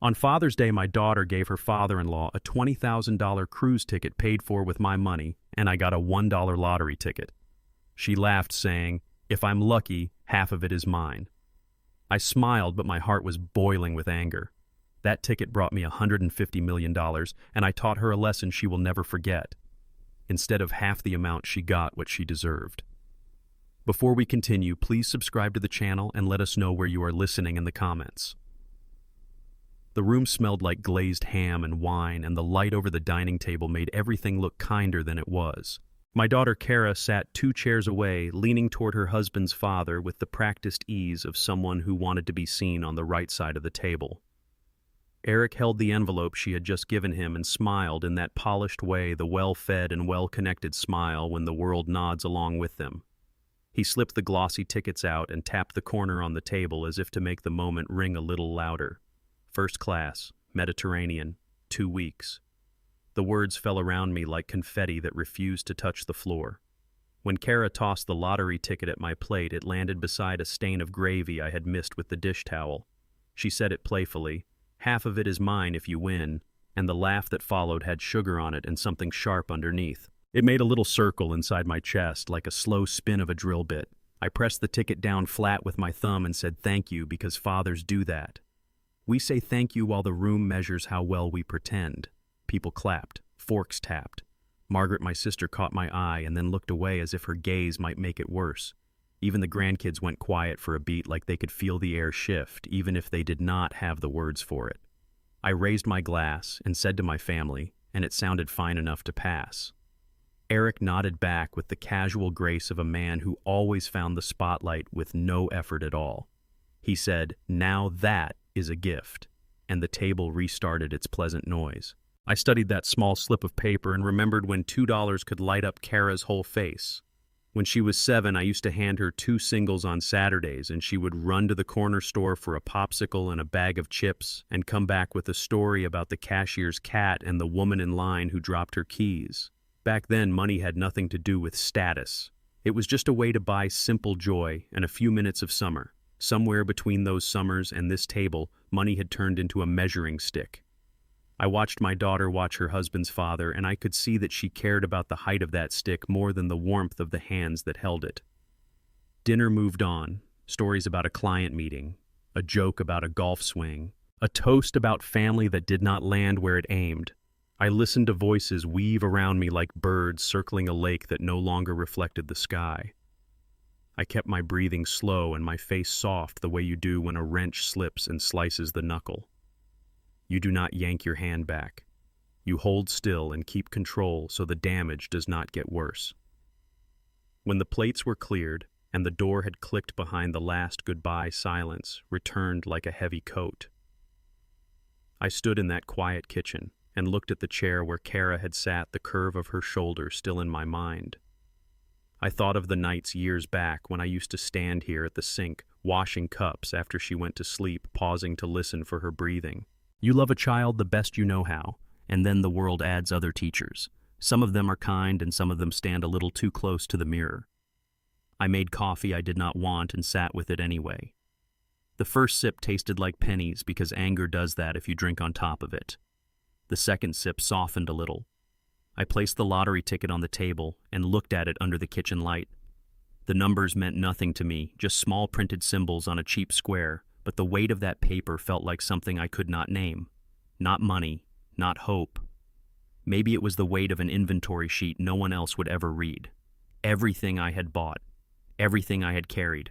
On Father's Day, my daughter gave her father-in-law a $20,000 cruise ticket paid for with my money, and I got a $1 lottery ticket. She laughed, saying, "If I'm lucky, half of it is mine." I smiled, but my heart was boiling with anger. That ticket brought me $150 million, and I taught her a lesson she will never forget. Instead of half the amount, she got what she deserved. Before we continue, please subscribe to the channel and let us know where you are listening in the comments. The room smelled like glazed ham and wine, and the light over the dining table made everything look kinder than it was. My daughter Kara sat 2 chairs away, leaning toward her husband's father with the practiced ease of someone who wanted to be seen on the right side of the table. Eric held the envelope she had just given him and smiled in that polished way, the well-fed and well-connected smile when the world nods along with them. He slipped the glossy tickets out and tapped the corner on the table as if to make the moment ring a little louder. First class, Mediterranean, 2 weeks. The words fell around me like confetti that refused to touch the floor. When Kara tossed the lottery ticket at my plate, it landed beside a stain of gravy I had missed with the dish towel. She said it playfully, "Half of it is mine if you win," and the laugh that followed had sugar on it and something sharp underneath. It made a little circle inside my chest, like a slow spin of a drill bit. I pressed the ticket down flat with my thumb and said thank you, because fathers do that. We say thank you while the room measures how well we pretend. People clapped. Forks tapped. Margaret, my sister, caught my eye and then looked away as if her gaze might make it worse. Even the grandkids went quiet for a beat, like they could feel the air shift, even if they did not have the words for it. I raised my glass and said to my family, and it sounded fine enough to pass. Eric nodded back with the casual grace of a man who always found the spotlight with no effort at all. He said, "Now that is a gift," and the table restarted its pleasant noise. I studied that small slip of paper and remembered when $2 could light up Kara's whole face. When she was 7, I used to hand her 2 singles on Saturdays, and she would run to the corner store for a popsicle and a bag of chips and come back with a story about the cashier's cat and the woman in line who dropped her keys. Back then, money had nothing to do with status. It was just a way to buy simple joy and a few minutes of summer. Somewhere between those summers and this table, money had turned into a measuring stick. I watched my daughter watch her husband's father, and I could see that she cared about the height of that stick more than the warmth of the hands that held it. Dinner moved on. Stories about a client meeting, a joke about a golf swing, a toast about family that did not land where it aimed. I listened to voices weave around me like birds circling a lake that no longer reflected the sky. I kept my breathing slow and my face soft, the way you do when a wrench slips and slices the knuckle. You do not yank your hand back. You hold still and keep control so the damage does not get worse. When the plates were cleared and the door had clicked behind the last goodbye, silence returned like a heavy coat. I stood in that quiet kitchen and looked at the chair where Kara had sat, the curve of her shoulder still in my mind. I thought of the nights years back when I used to stand here at the sink, washing cups after she went to sleep, pausing to listen for her breathing. You love a child the best you know how, and then the world adds other teachers. Some of them are kind and some of them stand a little too close to the mirror. I made coffee I did not want and sat with it anyway. The first sip tasted like pennies because anger does that if you drink on top of it. The second sip softened a little. I placed the lottery ticket on the table and looked at it under the kitchen light. The numbers meant nothing to me, just small printed symbols on a cheap square, but the weight of that paper felt like something I could not name. Not money, not hope. Maybe it was the weight of an inventory sheet no one else would ever read. Everything I had bought, everything I had carried,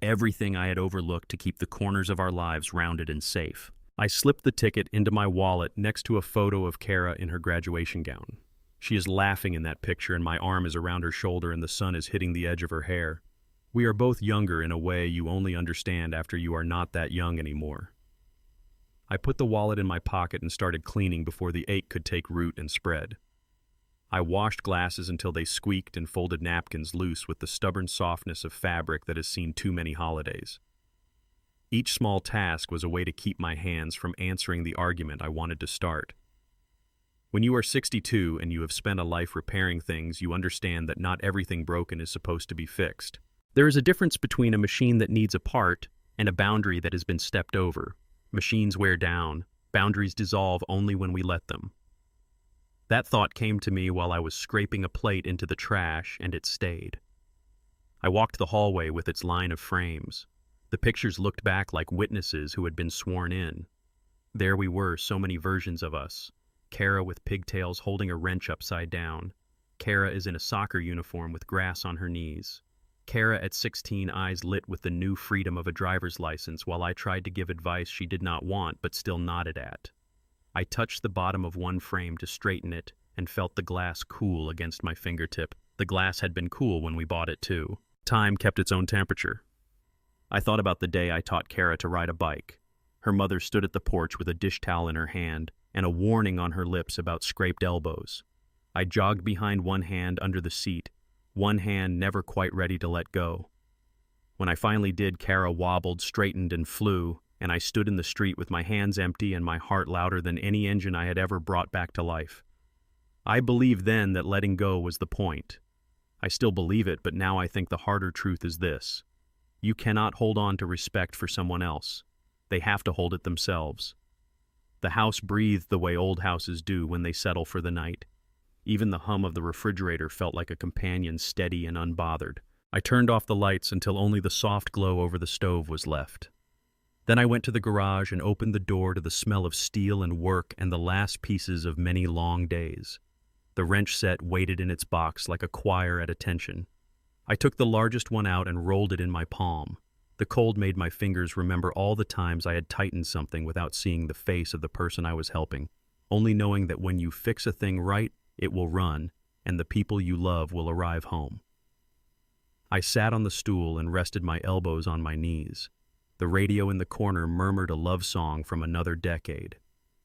everything I had overlooked to keep the corners of our lives rounded and safe. I slipped the ticket into my wallet next to a photo of Kara in her graduation gown. She is laughing in that picture, and my arm is around her shoulder and the sun is hitting the edge of her hair. We are both younger in a way you only understand after you are not that young anymore. I put the wallet in my pocket and started cleaning before the ache could take root and spread. I washed glasses until they squeaked and folded napkins loose with the stubborn softness of fabric that has seen too many holidays. Each small task was a way to keep my hands from answering the argument I wanted to start. When you are 62 and you have spent a life repairing things, you understand that not everything broken is supposed to be fixed. There is a difference between a machine that needs a part and a boundary that has been stepped over. Machines wear down, Boundaries dissolve only when we let them. That thought came to me while I was scraping a plate into the trash, and it stayed. I walked the hallway with its line of frames. The pictures looked back like witnesses who had been sworn in. There we were, so many versions of us. Kara with pigtails holding a wrench upside down. Kara is in a soccer uniform with grass on her knees. Kara at 16, eyes lit with the new freedom of a driver's license, while I tried to give advice she did not want but still nodded at. I touched the bottom of one frame to straighten it and felt the glass cool against my fingertip. The glass had been cool when we bought it too. Time kept its own temperature. I thought about the day I taught Kara to ride a bike. Her mother stood at the porch with a dish towel in her hand and a warning on her lips about scraped elbows. I jogged behind one hand under the seat, one hand never quite ready to let go. When I finally did, Kara wobbled, straightened, and flew, and I stood in the street with my hands empty and my heart louder than any engine I had ever brought back to life. I believed then that letting go was the point. I still believe it, but now I think the harder truth is this. You cannot hold on to respect for someone else. They have to hold it themselves. The house breathed the way old houses do when they settle for the night. Even the hum of the refrigerator felt like a companion, steady and unbothered. I turned off the lights until only the soft glow over the stove was left. Then I went to the garage and opened the door to the smell of steel and work and the last pieces of many long days. The wrench set waited in its box like a choir at attention. I took the largest one out and rolled it in my palm. The cold made my fingers remember all the times I had tightened something without seeing the face of the person I was helping, only knowing that when you fix a thing right, it will run, and the people you love will arrive home. I sat on the stool and rested my elbows on my knees. The radio in the corner murmured a love song from another decade.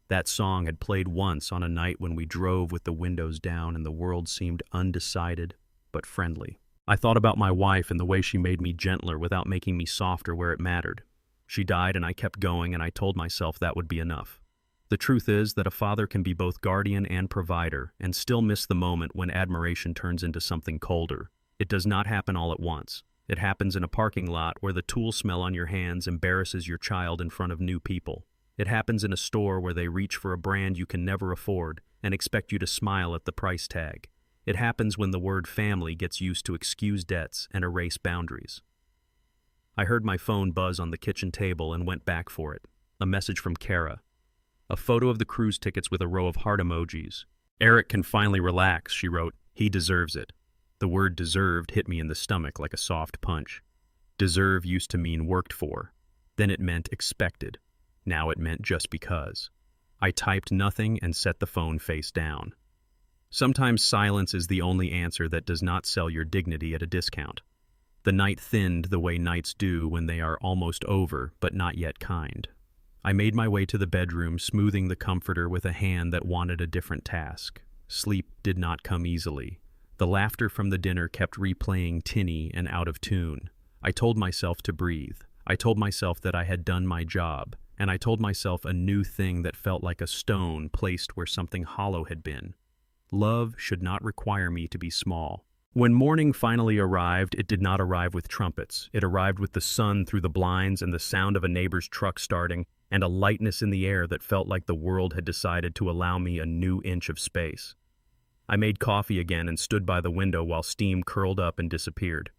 That song had played once on a night when we drove with the windows down and the world seemed undecided but friendly. I thought about my wife and the way she made me gentler without making me softer where it mattered. She died and I kept going, and I told myself that would be enough. The truth is that a father can be both guardian and provider and still miss the moment when admiration turns into something colder. It does not happen all at once. It happens in a parking lot where the tool smell on your hands embarrasses your child in front of new people. It happens in a store where they reach for a brand you can never afford and expect you to smile at the price tag. It happens when the word family gets used to excuse debts and erase boundaries. I heard my phone buzz on the kitchen table and went back for it. A message from Kara. A photo of the cruise tickets with a row of heart emojis. Eric can finally relax, she wrote. He deserves it. The word deserved hit me in the stomach like a soft punch. Deserve used to mean worked for. Then it meant expected. Now it meant just because. I typed nothing and set the phone face down. Sometimes silence is the only answer that does not sell your dignity at a discount. The night thinned the way nights do when they are almost over, but not yet kind. I made my way to the bedroom, smoothing the comforter with a hand that wanted a different task. Sleep did not come easily. The laughter from the dinner kept replaying tinny and out of tune. I told myself to breathe. I told myself that I had done my job, and I told myself a new thing that felt like a stone placed where something hollow had been. Love should not require me to be small. When morning finally arrived, it did not arrive with trumpets. It arrived with the sun through the blinds and the sound of a neighbor's truck starting, and a lightness in the air that felt like the world had decided to allow me a new inch of space. I made coffee again and stood by the window while steam curled up and disappeared.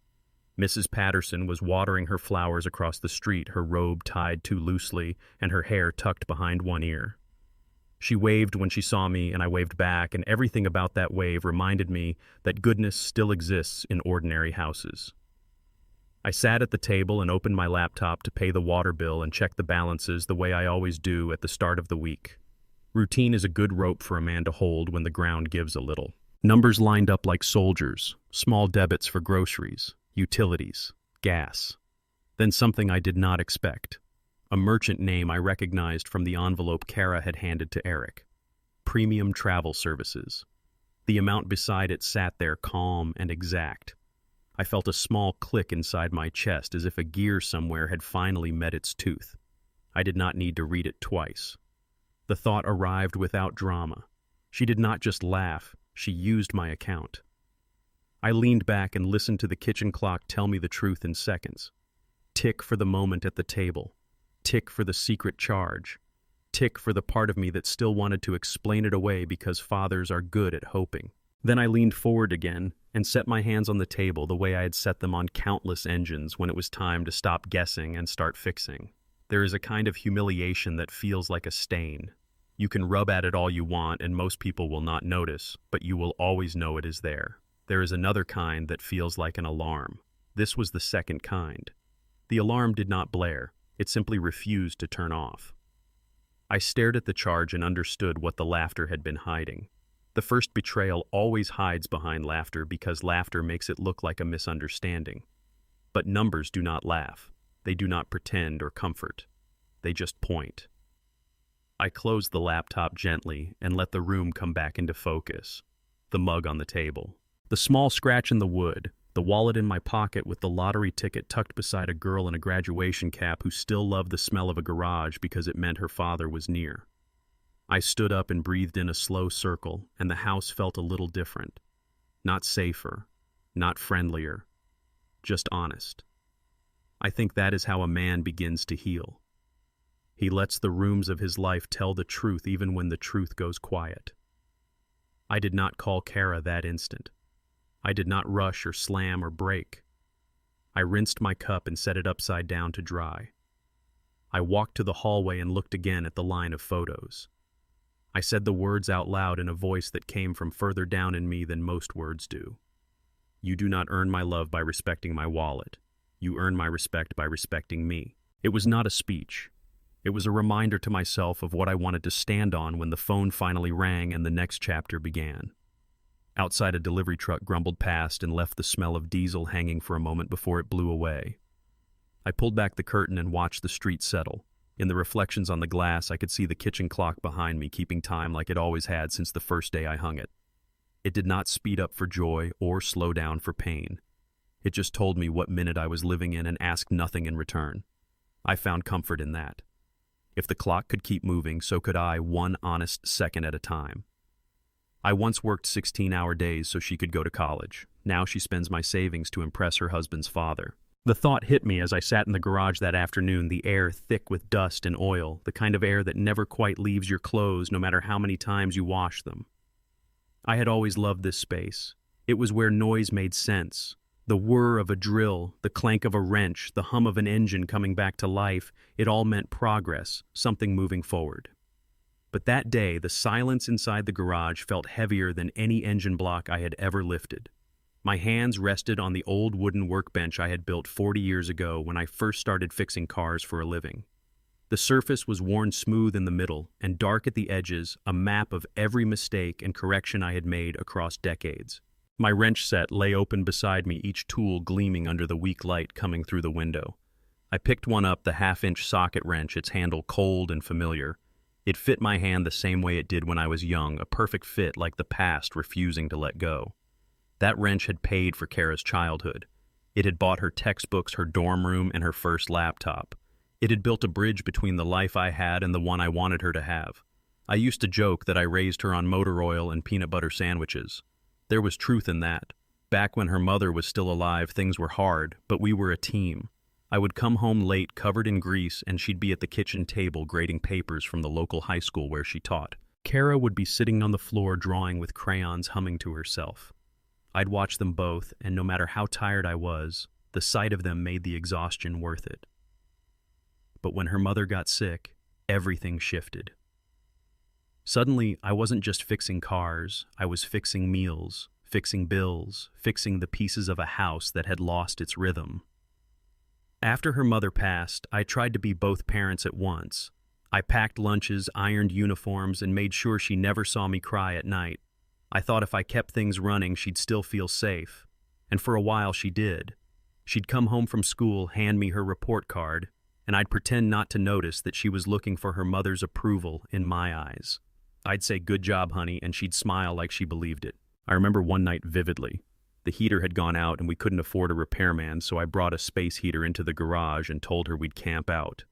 Mrs. Patterson was watering her flowers across the street, her robe tied too loosely and her hair tucked behind one ear. She waved when she saw me, and I waved back, and everything about that wave reminded me that goodness still exists in ordinary houses. I sat at the table and opened my laptop to pay the water bill and check the balances the way I always do at the start of the week. Routine is a good rope for a man to hold when the ground gives a little. Numbers lined up like soldiers, small debits for groceries, utilities, gas. Then something I did not expect. A merchant name I recognized from the envelope Kara had handed to Eric. Premium Travel Services. The amount beside it sat there calm and exact. I felt a small click inside my chest as if a gear somewhere had finally met its tooth. I did not need to read it twice. The thought arrived without drama. She did not just laugh, she used my account. I leaned back and listened to the kitchen clock tell me the truth in seconds. Tick for the moment at the table. Tick for the secret charge. tick for the part of me that still wanted to explain it away because fathers are good at hoping. Then I leaned forward again and set my hands on the table the way I had set them on countless engines when it was time to stop guessing and start fixing. There is a kind of humiliation that feels like a stain. You can rub at it all you want and most people will not notice, but you will always know it is there. There is another kind that feels like an alarm. This was the second kind. The alarm did not blare. It simply refused to turn off. I stared at the charge and understood what the laughter had been hiding. The first betrayal always hides behind laughter because laughter makes it look like a misunderstanding. But numbers do not laugh. They do not pretend or comfort. They just point. I closed the laptop gently and let the room come back into focus. The mug on the table. The small scratch in the wood. The wallet in my pocket with the lottery ticket tucked beside a girl in a graduation cap who still loved the smell of a garage because it meant her father was near. I stood up and breathed in a slow circle, and the house felt a little different. Not safer, not friendlier, just honest. I think that is how a man begins to heal. He lets the rooms of his life tell the truth even when the truth goes quiet. I did not call Kara that instant. I did not rush or slam or break. I rinsed my cup and set it upside down to dry. I walked to the hallway and looked again at the line of photos. I said the words out loud in a voice that came from further down in me than most words do. You do not earn my love by respecting my wallet. You earn my respect by respecting me. It was not a speech. It was a reminder to myself of what I wanted to stand on when the phone finally rang and the next chapter began. Outside, a delivery truck grumbled past and left the smell of diesel hanging for a moment before it blew away. I pulled back the curtain and watched the street settle. In the reflections on the glass, I could see the kitchen clock behind me keeping time like it always had since the first day I hung it. It did not speed up for joy or slow down for pain. It just told me what minute I was living in and asked nothing in return. I found comfort in that. If the clock could keep moving, so could I, one honest second at a time. I once worked 16-hour days so she could go to college. Now she spends my savings to impress her husband's father. The thought hit me as I sat in the garage that afternoon, the air thick with dust and oil, the kind of air that never quite leaves your clothes no matter how many times you wash them. I had always loved this space. It was where noise made sense. The whir of a drill, the clank of a wrench, the hum of an engine coming back to life, it all meant progress, something moving forward. But that day, the silence inside the garage felt heavier than any engine block I had ever lifted. My hands rested on the old wooden workbench I had built 40 years ago when I first started fixing cars for a living. The surface was worn smooth in the middle, and dark at the edges, a map of every mistake and correction I had made across decades. My wrench set lay open beside me, each tool gleaming under the weak light coming through the window. I picked one up, the half-inch socket wrench, its handle cold and familiar. It fit my hand the same way it did when I was young, a perfect fit like the past refusing to let go. That wrench had paid for Kara's childhood. It had bought her textbooks, her dorm room, and her first laptop. It had built a bridge between the life I had and the one I wanted her to have. I used to joke that I raised her on motor oil and peanut butter sandwiches. There was truth in that. Back when her mother was still alive, things were hard, but we were a team. I would come home late, covered in grease, and she'd be at the kitchen table grading papers from the local high school where she taught. Kara would be sitting on the floor drawing with crayons, humming to herself. I'd watch them both, and no matter how tired I was, the sight of them made the exhaustion worth it. But when her mother got sick, everything shifted. Suddenly, I wasn't just fixing cars, I was fixing meals, fixing bills, fixing the pieces of a house that had lost its rhythm. After her mother passed, I tried to be both parents at once. I packed lunches, ironed uniforms, and made sure she never saw me cry at night. I thought if I kept things running, she'd still feel safe. And for a while, she did. She'd come home from school, hand me her report card, and I'd pretend not to notice that she was looking for her mother's approval in my eyes. I'd say, "Good job, honey," and she'd smile like she believed it. I remember one night vividly. The heater had gone out and we couldn't afford a repairman, so I brought a space heater into the garage and told her we'd camp out.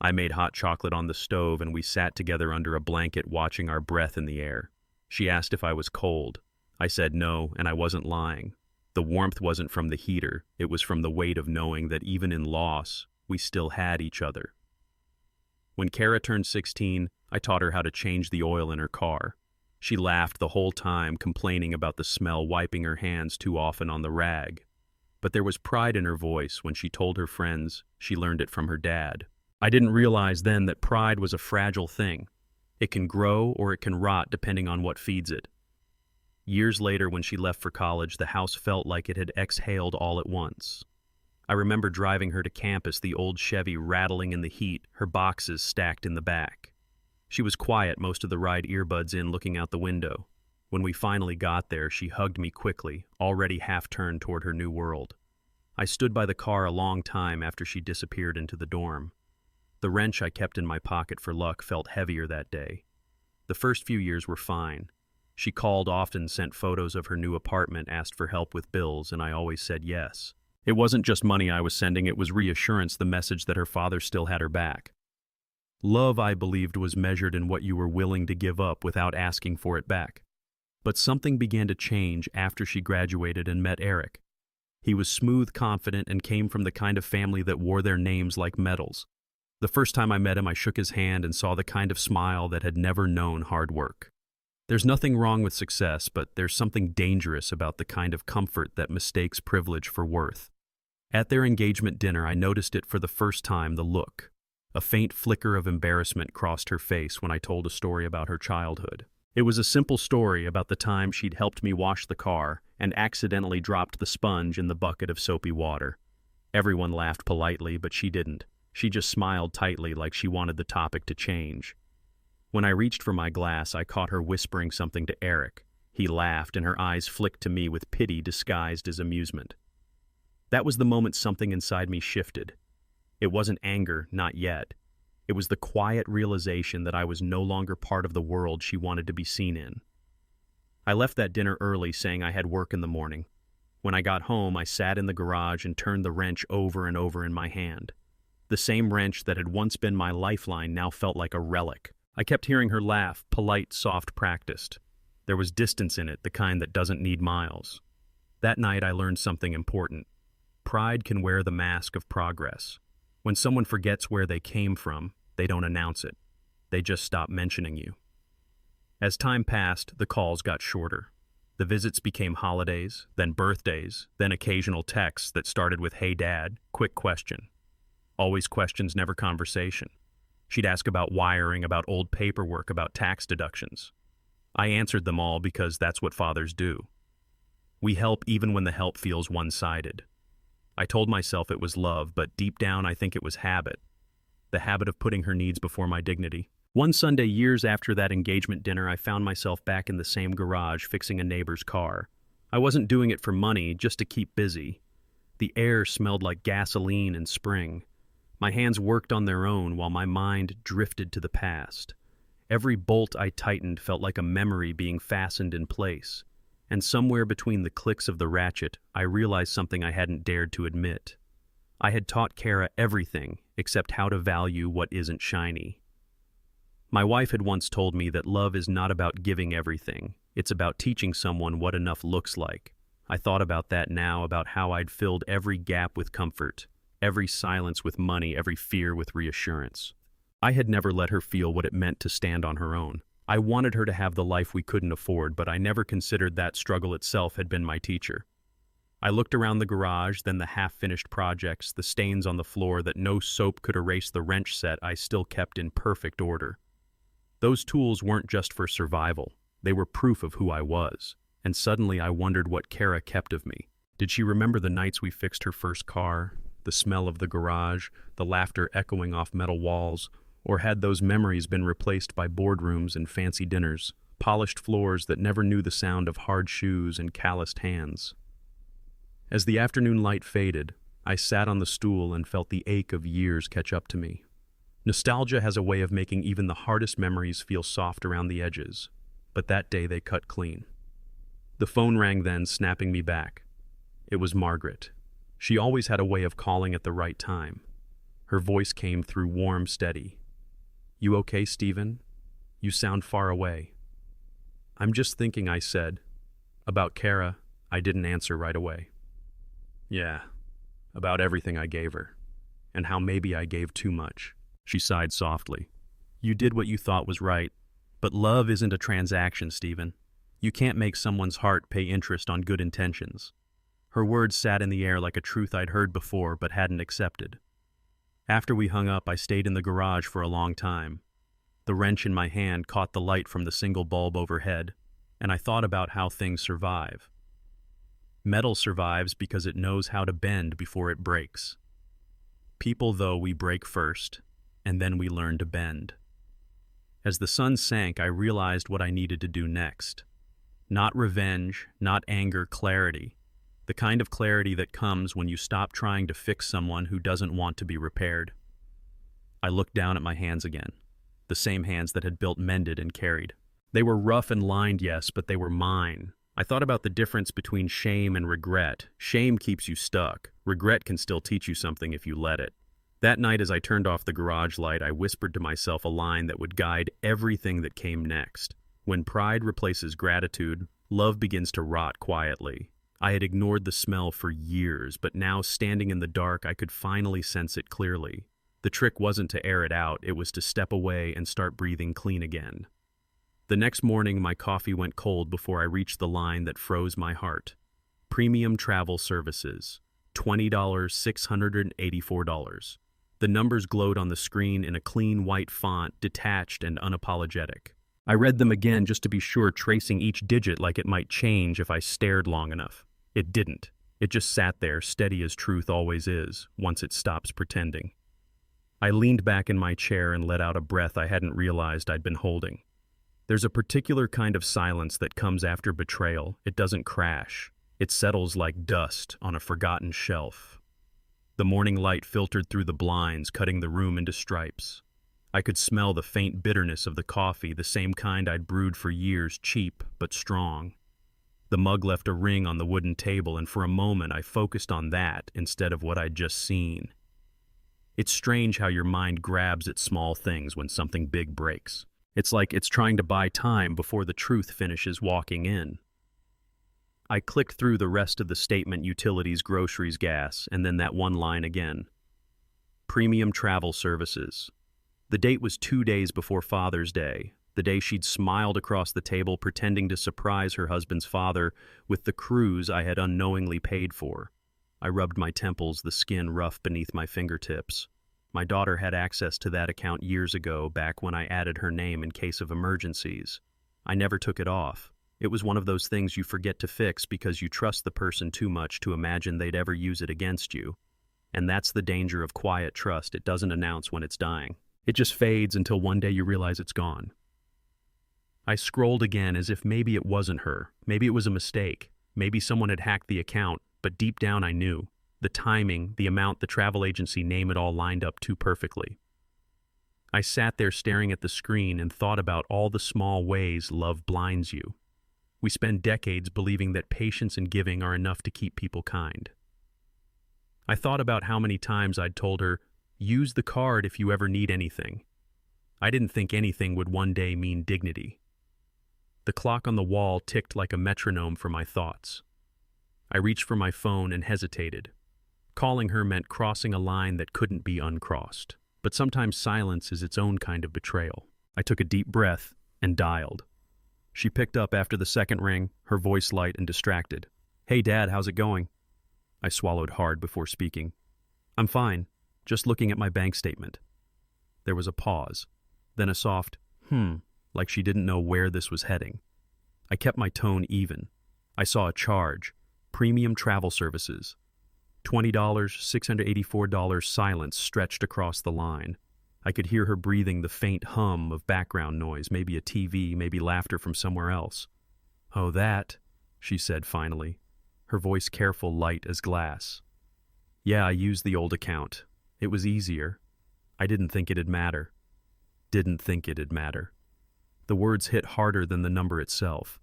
I made hot chocolate on the stove and we sat together under a blanket watching our breath in the air. She asked if I was cold. I said no, and I wasn't lying. The warmth wasn't from the heater, it was from the weight of knowing that even in loss, we still had each other. When Kara turned 16, I taught her how to change the oil in her car. She laughed the whole time, complaining about the smell wiping her hands too often on the rag. But there was pride in her voice when she told her friends she learned it from her dad. I didn't realize then that pride was a fragile thing. It can grow or it can rot depending on what feeds it. Years later, when she left for college, the house felt like it had exhaled all at once. I remember driving her to campus, the old Chevy rattling in the heat, her boxes stacked in the back. She was quiet most of the ride, earbuds in, looking out the window. When we finally got there, she hugged me quickly, already half-turned toward her new world. I stood by the car a long time after she disappeared into the dorm. The wrench I kept in my pocket for luck felt heavier that day. The first few years were fine. She called often, sent photos of her new apartment, asked for help with bills, and I always said yes. It wasn't just money I was sending, it was reassurance, the message that her father still had her back. Love, I believed, was measured in what you were willing to give up without asking for it back. But something began to change after she graduated and met Eric. He was smooth, confident, and came from the kind of family that wore their names like medals. The first time I met him, I shook his hand and saw the kind of smile that had never known hard work. There's nothing wrong with success, but there's something dangerous about the kind of comfort that mistakes privilege for worth. At their engagement dinner, I noticed it for the first time, the look. A faint flicker of embarrassment crossed her face when I told a story about her childhood. It was a simple story about the time she'd helped me wash the car and accidentally dropped the sponge in the bucket of soapy water. Everyone laughed politely, but she didn't. She just smiled tightly like she wanted the topic to change. When I reached for my glass, I caught her whispering something to Eric. He laughed, and her eyes flicked to me with pity disguised as amusement. That was the moment something inside me shifted. It wasn't anger, not yet. It was the quiet realization that I was no longer part of the world she wanted to be seen in. I left that dinner early, saying I had work in the morning. When I got home, I sat in the garage and turned the wrench over and over in my hand. The same wrench that had once been my lifeline now felt like a relic. I kept hearing her laugh, polite, soft, practiced. There was distance in it, the kind that doesn't need miles. That night I learned something important. Pride can wear the mask of progress. When someone forgets where they came from, they don't announce it. They just stop mentioning you. As time passed, the calls got shorter. The visits became holidays, then birthdays, then occasional texts that started with, "Hey Dad, quick question." Always questions, never conversation. She'd ask about wiring, about old paperwork, about tax deductions. I answered them all because that's what fathers do. We help even when the help feels one-sided. I told myself it was love, but deep down I think it was habit. The habit of putting her needs before my dignity. One Sunday, years after that engagement dinner, I found myself back in the same garage fixing a neighbor's car. I wasn't doing it for money, just to keep busy. The air smelled like gasoline in spring. My hands worked on their own while my mind drifted to the past. Every bolt I tightened felt like a memory being fastened in place. And somewhere between the clicks of the ratchet, I realized something I hadn't dared to admit. I had taught Kara everything except how to value what isn't shiny. My wife had once told me that love is not about giving everything. It's about teaching someone what enough looks like. I thought about that now, about how I'd filled every gap with comfort, every silence with money, every fear with reassurance. I had never let her feel what it meant to stand on her own. I wanted her to have the life we couldn't afford, but I never considered that struggle itself had been my teacher. I looked around the garage, then the half-finished projects, the stains on the floor that no soap could erase, the wrench set I still kept in perfect order. Those tools weren't just for survival. They were proof of who I was. And suddenly I wondered what Kara kept of me. Did she remember the nights we fixed her first car, the smell of the garage, the laughter echoing off metal walls, or had those memories been replaced by boardrooms and fancy dinners, polished floors that never knew the sound of hard shoes and calloused hands? As the afternoon light faded, I sat on the stool and felt the ache of years catch up to me. Nostalgia has a way of making even the hardest memories feel soft around the edges, but that day they cut clean. The phone rang then, snapping me back. It was Margaret. She always had a way of calling at the right time. Her voice came through warm, steady. "You okay, Stephen? You sound far away." "I'm just thinking," I said. "About Kara." I didn't answer right away. "Yeah, about everything I gave her, and how maybe I gave too much." She sighed softly. You did what you thought was right. But love isn't a transaction, Stephen. You can't make someone's heart pay interest on good intentions. Her words sat in the air like a truth I'd heard before but hadn't accepted. After we hung up, I stayed in the garage for a long time. The wrench in my hand caught the light from the single bulb overhead, and I thought about how things survive. Metal survives because it knows how to bend before it breaks. People, though, we break first, and then we learn to bend. As the sun sank, I realized what I needed to do next. Not revenge, not anger, clarity. The kind of clarity that comes when you stop trying to fix someone who doesn't want to be repaired. I looked down at my hands again, the same hands that had built, mended, and carried. They were rough and lined, yes, but they were mine. I thought about the difference between shame and regret. Shame keeps you stuck. Regret can still teach you something if you let it. That night, as I turned off the garage light, I whispered to myself a line that would guide everything that came next. When pride replaces gratitude, love begins to rot quietly. I had ignored the smell for years, but now, standing in the dark, I could finally sense it clearly. The trick wasn't to air it out, it was to step away and start breathing clean again. The next morning, my coffee went cold before I reached the line that froze my heart. Premium travel services. $20, $684. The numbers glowed on the screen in a clean white font, detached and unapologetic. I read them again just to be sure, tracing each digit like it might change if I stared long enough. It didn't. It just sat there, steady as truth always is, once it stops pretending. I leaned back in my chair and let out a breath I hadn't realized I'd been holding. There's a particular kind of silence that comes after betrayal. It doesn't crash. It settles like dust on a forgotten shelf. The morning light filtered through the blinds, cutting the room into stripes. I could smell the faint bitterness of the coffee, the same kind I'd brewed for years, cheap but strong. The mug left a ring on the wooden table, and for a moment I focused on that instead of what I'd just seen. It's strange how your mind grabs at small things when something big breaks. It's like it's trying to buy time before the truth finishes walking in. I clicked through the rest of the statement: utilities, groceries, gas, and then that one line again. Premium travel services. The date was 2 days before Father's Day, the day she'd smiled across the table pretending to surprise her husband's father with the cruise I had unknowingly paid for. I rubbed my temples, the skin rough beneath my fingertips. My daughter had access to that account years ago, back when I added her name in case of emergencies. I never took it off. It was one of those things you forget to fix because you trust the person too much to imagine they'd ever use it against you. And that's the danger of quiet trust. It doesn't announce when it's dying. It just fades until one day you realize it's gone. I scrolled again as if maybe it wasn't her. Maybe it was a mistake. Maybe someone had hacked the account, but deep down I knew. The timing, the amount, the travel agency name, it all lined up too perfectly. I sat there staring at the screen and thought about all the small ways love blinds you. We spend decades believing that patience and giving are enough to keep people kind. I thought about how many times I'd told her, use the card if you ever need anything. I didn't think anything would one day mean dignity. The clock on the wall ticked like a metronome for my thoughts. I reached for my phone and hesitated. Calling her meant crossing a line that couldn't be uncrossed. But sometimes silence is its own kind of betrayal. I took a deep breath and dialed. She picked up after the second ring, her voice light and distracted. Hey, Dad, how's it going? I swallowed hard before speaking. I'm fine, just looking at my bank statement. There was a pause, then a soft, like she didn't know where this was heading. I kept my tone even. I saw a charge, premium travel services. $20, $684 silence stretched across the line. I could hear her breathing the faint hum of background noise, maybe a TV, maybe laughter from somewhere else. Oh, that, she said finally, her voice careful, light as glass. Yeah, I used the old account. It was easier. I didn't think it'd matter. Didn't think it'd matter. The words hit harder than the number itself.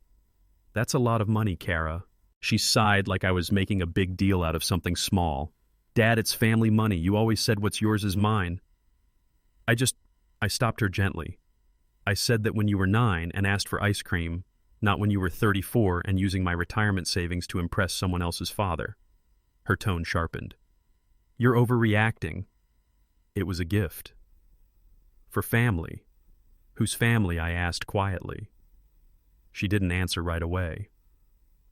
That's a lot of money, Kara. She sighed like I was making a big deal out of something small. Dad, it's family money. You always said what's yours is mine. I stopped her gently. I said that when you were 9 and asked for ice cream, not when you were 34 and using my retirement savings to impress someone else's father. Her tone sharpened. You're overreacting. It was a gift. For family. Whose family? I asked quietly. She didn't answer right away.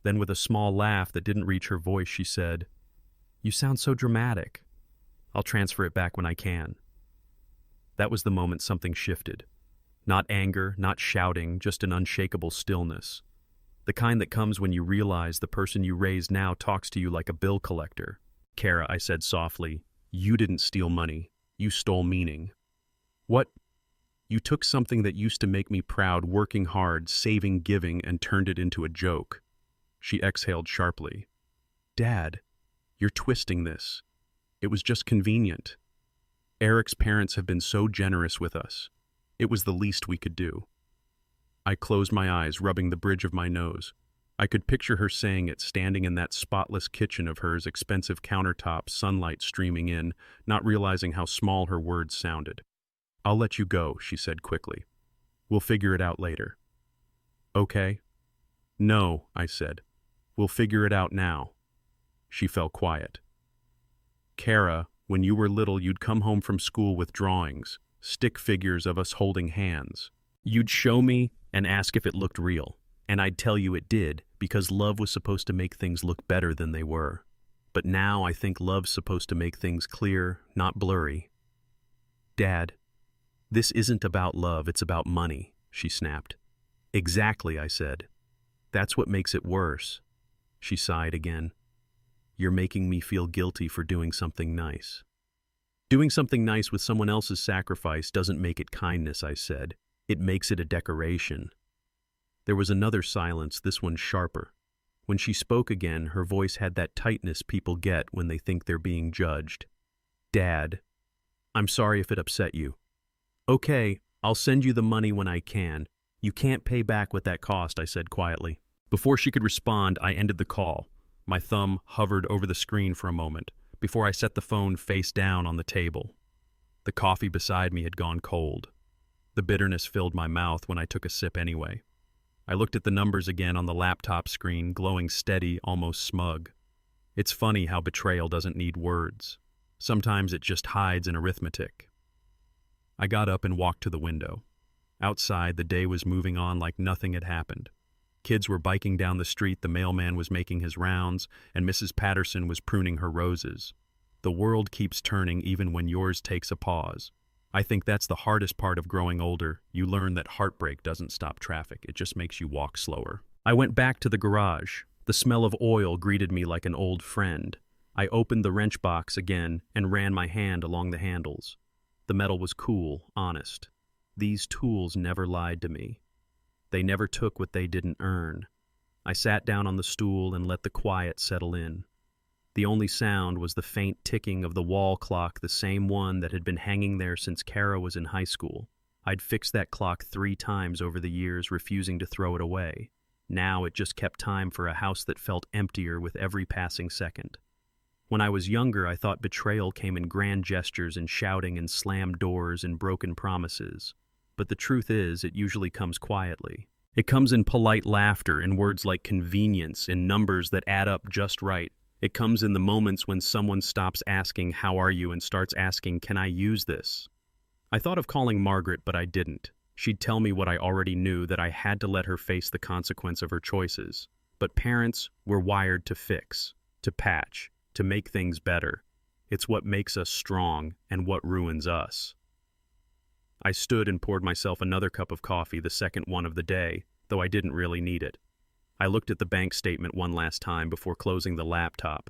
Then with a small laugh that didn't reach her voice, she said, "You sound so dramatic. I'll transfer it back when I can." That was the moment something shifted. Not anger, not shouting, just an unshakable stillness. The kind that comes when you realize the person you raise now talks to you like a bill collector. "Kara," I said softly, "you didn't steal money. You stole meaning." "What?" "You took something that used to make me proud, working hard, saving, giving, and turned it into a joke." She exhaled sharply. "Dad, you're twisting this. It was just convenient. Eric's parents have been so generous with us. It was the least we could do." I closed my eyes, rubbing the bridge of my nose. I could picture her saying it, standing in that spotless kitchen of hers, expensive countertops, sunlight streaming in, not realizing how small her words sounded. "I'll let you go," she said quickly. "We'll figure it out later." "Okay?" "No," I said. "We'll figure it out now." She fell quiet. "Kara, when you were little, you'd come home from school with drawings, stick figures of us holding hands. You'd show me and ask if it looked real, and I'd tell you it did, because love was supposed to make things look better than they were. But now I think love's supposed to make things clear, not blurry." "Dad, this isn't about love, it's about money," she snapped. "Exactly," I said. "That's what makes it worse." She sighed again. "You're making me feel guilty for doing something nice." "Doing something nice with someone else's sacrifice doesn't make it kindness," I said. "It makes it a decoration." There was another silence, this one sharper. When she spoke again, her voice had that tightness people get when they think they're being judged. "Dad, I'm sorry if it upset you." "Okay, I'll send you the money when I can. You can't pay back what that cost," I said quietly. Before she could respond, I ended the call. My thumb hovered over the screen for a moment, before I set the phone face down on the table. The coffee beside me had gone cold. The bitterness filled my mouth when I took a sip anyway. I looked at the numbers again on the laptop screen, glowing steady, almost smug. It's funny how betrayal doesn't need words. Sometimes it just hides in arithmetic. I got up and walked to the window. Outside, the day was moving on like nothing had happened. Kids were biking down the street, the mailman was making his rounds, and Mrs. Patterson was pruning her roses. The world keeps turning even when yours takes a pause. I think that's the hardest part of growing older. You learn that heartbreak doesn't stop traffic, it just makes you walk slower. I went back to the garage. The smell of oil greeted me like an old friend. I opened the wrench box again and ran my hand along the handles. The metal was cool, honest. These tools never lied to me. They never took what they didn't earn. I sat down on the stool and let the quiet settle in. The only sound was the faint ticking of the wall clock, the same one that had been hanging there since Kara was in high school. I'd fixed that clock 3 times over the years, refusing to throw it away. Now it just kept time for a house that felt emptier with every passing second. When I was younger, I thought betrayal came in grand gestures and shouting and slammed doors and broken promises. But the truth is, it usually comes quietly. It comes in polite laughter, in words like convenience, in numbers that add up just right. It comes in the moments when someone stops asking, "How are you?" and starts asking, "Can I use this?" I thought of calling Margaret, but I didn't. She'd tell me what I already knew, that I had to let her face the consequence of her choices. But parents were wired to fix, to patch, to make things better. It's what makes us strong and what ruins us. I stood and poured myself another cup of coffee, the second one of the day, though I didn't really need it. I looked at the bank statement one last time before closing the laptop.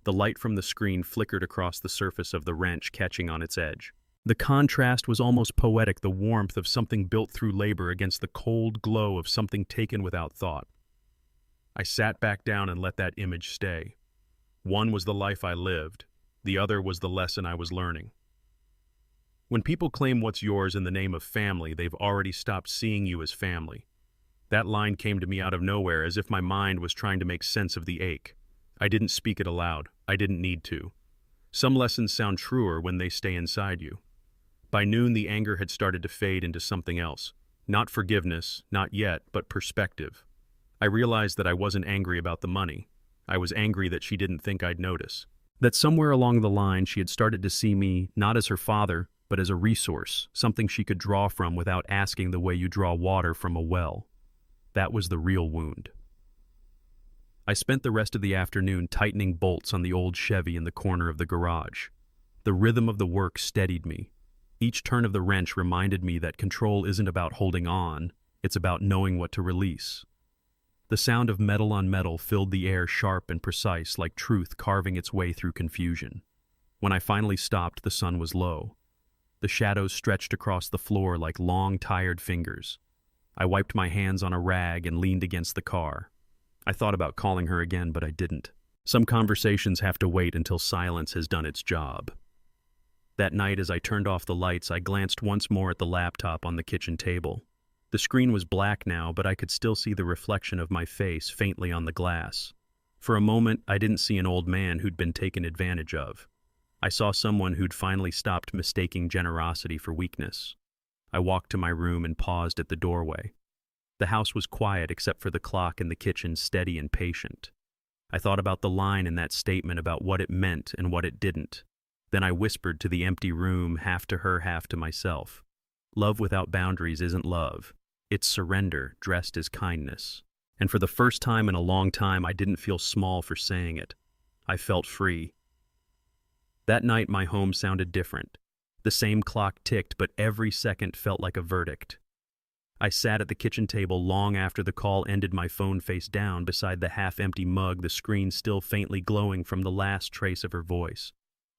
The light from the screen flickered across the surface of the wrench, catching on its edge. The contrast was almost poetic, the warmth of something built through labor against the cold glow of something taken without thought. I sat back down and let that image stay. One was the life I lived. The other was the lesson I was learning. When people claim what's yours in the name of family, they've already stopped seeing you as family. That line came to me out of nowhere, as if my mind was trying to make sense of the ache. I didn't speak it aloud. I didn't need to. Some lessons sound truer when they stay inside you. By noon, the anger had started to fade into something else. Not forgiveness, not yet, but perspective. I realized that I wasn't angry about the money. I was angry that she didn't think I'd notice. That somewhere along the line she had started to see me not as her father, but as a resource, something she could draw from without asking the way you draw water from a well. That was the real wound. I spent the rest of the afternoon tightening bolts on the old Chevy in the corner of the garage. The rhythm of the work steadied me. Each turn of the wrench reminded me that control isn't about holding on, it's about knowing what to release. The sound of metal on metal filled the air sharp and precise, like truth carving its way through confusion. When I finally stopped, the sun was low. The shadows stretched across the floor like long, tired fingers. I wiped my hands on a rag and leaned against the car. I thought about calling her again, but I didn't. Some conversations have to wait until silence has done its job. That night, as I turned off the lights, I glanced once more at the laptop on the kitchen table. The screen was black now, but I could still see the reflection of my face faintly on the glass. For a moment, I didn't see an old man who'd been taken advantage of. I saw someone who'd finally stopped mistaking generosity for weakness. I walked to my room and paused at the doorway. The house was quiet except for the clock in the kitchen, steady and patient. I thought about the line in that statement about what it meant and what it didn't. Then I whispered to the empty room, half to her, half to myself. Love without boundaries isn't love. It's surrender dressed as kindness. And for the first time in a long time, I didn't feel small for saying it. I felt free. That night, my home sounded different. The same clock ticked, but every second felt like a verdict. I sat at the kitchen table long after the call ended, my phone face down beside the half-empty mug, the screen still faintly glowing from the last trace of her voice.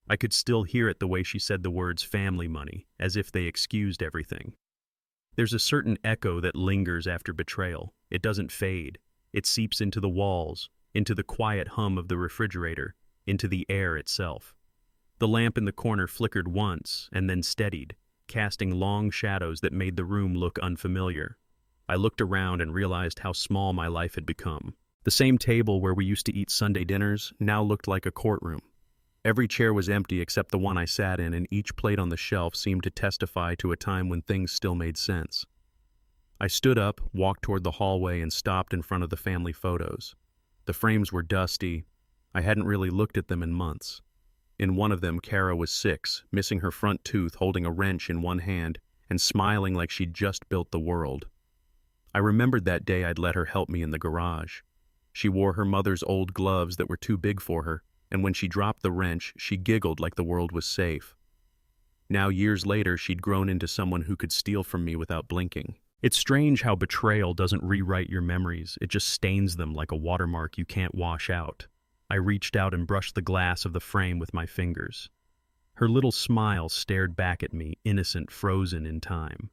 I could still hear it the way she said the words family money, as if they excused everything. There's a certain echo that lingers after betrayal. It doesn't fade. It seeps into the walls, into the quiet hum of the refrigerator, into the air itself. The lamp in the corner flickered once and then steadied, casting long shadows that made the room look unfamiliar. I looked around and realized how small my life had become. The same table where we used to eat Sunday dinners now looked like a courtroom. Every chair was empty except the one I sat in, and each plate on the shelf seemed to testify to a time when things still made sense. I stood up, walked toward the hallway, and stopped in front of the family photos. The frames were dusty. I hadn't really looked at them in months. In one of them, Kara was 6, missing her front tooth, holding a wrench in one hand, and smiling like she'd just built the world. I remembered that day I'd let her help me in the garage. She wore her mother's old gloves that were too big for her, and when she dropped the wrench, she giggled like the world was safe. Now, years later, she'd grown into someone who could steal from me without blinking. It's strange how betrayal doesn't rewrite your memories, it just stains them like a watermark you can't wash out. I reached out and brushed the glass of the frame with my fingers. Her little smile stared back at me, innocent, frozen in time.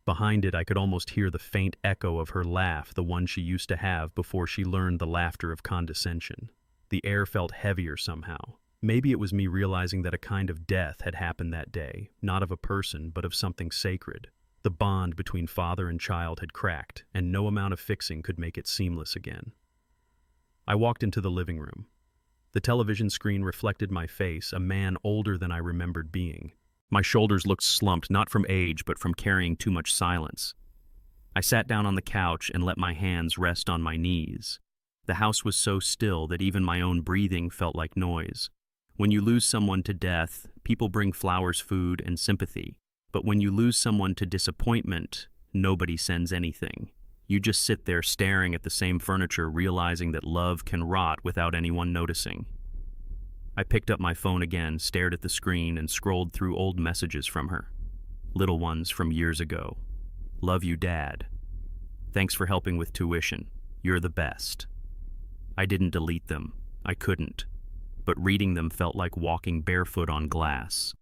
Behind it, I could almost hear the faint echo of her laugh, the one she used to have before she learned the laughter of condescension. The air felt heavier somehow. Maybe it was me realizing that a kind of death had happened that day, not of a person, but of something sacred. The bond between father and child had cracked, and no amount of fixing could make it seamless again. I walked into the living room. The television screen reflected my face, a man older than I remembered being. My shoulders looked slumped, not from age, but from carrying too much silence. I sat down on the couch and let my hands rest on my knees. The house was so still that even my own breathing felt like noise. When you lose someone to death, people bring flowers, food, and sympathy. But when you lose someone to disappointment, nobody sends anything. You just sit there staring at the same furniture, realizing that love can rot without anyone noticing. I picked up my phone again, stared at the screen, and scrolled through old messages from her. Little ones from years ago. Love you, Dad. Thanks for helping with tuition. You're the best. I didn't delete them. I couldn't. But reading them felt like walking barefoot on glass.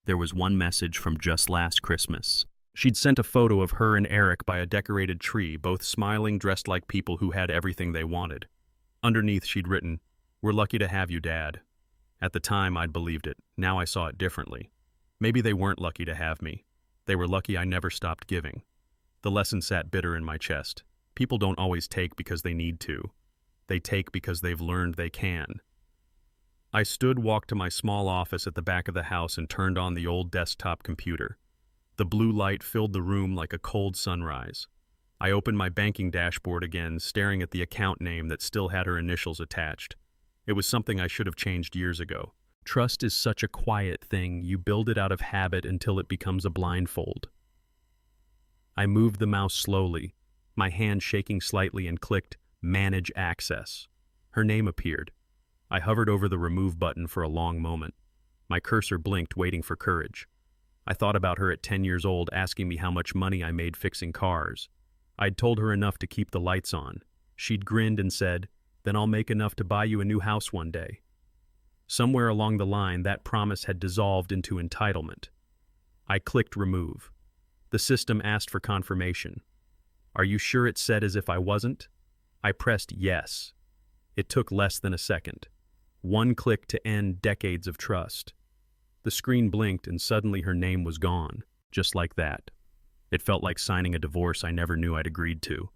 There was one message from just last Christmas. She'd sent a photo of her and Eric by a decorated tree, both smiling, dressed like people who had everything they wanted. Underneath, she'd written, "We're lucky to have you, Dad." At the time, I'd believed it. Now I saw it differently. Maybe they weren't lucky to have me. They were lucky I never stopped giving. The lesson sat bitter in my chest. People don't always take because they need to. They take because they've learned they can. I walked to my small office at the back of the house and turned on the old desktop computer. The blue light filled the room like a cold sunrise. I opened my banking dashboard again, staring at the account name that still had her initials attached. It was something I should have changed years ago. Trust is such a quiet thing, you build it out of habit until it becomes a blindfold. I moved the mouse slowly, my hand shaking slightly, and clicked Manage Access. Her name appeared. I hovered over the remove button for a long moment. My cursor blinked, waiting for courage. I thought about her at 10 years old, asking me how much money I made fixing cars. I'd told her enough to keep the lights on. She'd grinned and said, "Then I'll make enough to buy you a new house one day." Somewhere along the line, that promise had dissolved into entitlement. I clicked remove. The system asked for confirmation. "Are you sure?" it said, as if I wasn't. I pressed yes. It took less than a second. One click to end decades of trust. The screen blinked and suddenly her name was gone, just like that. It felt like signing a divorce I never knew I'd agreed to.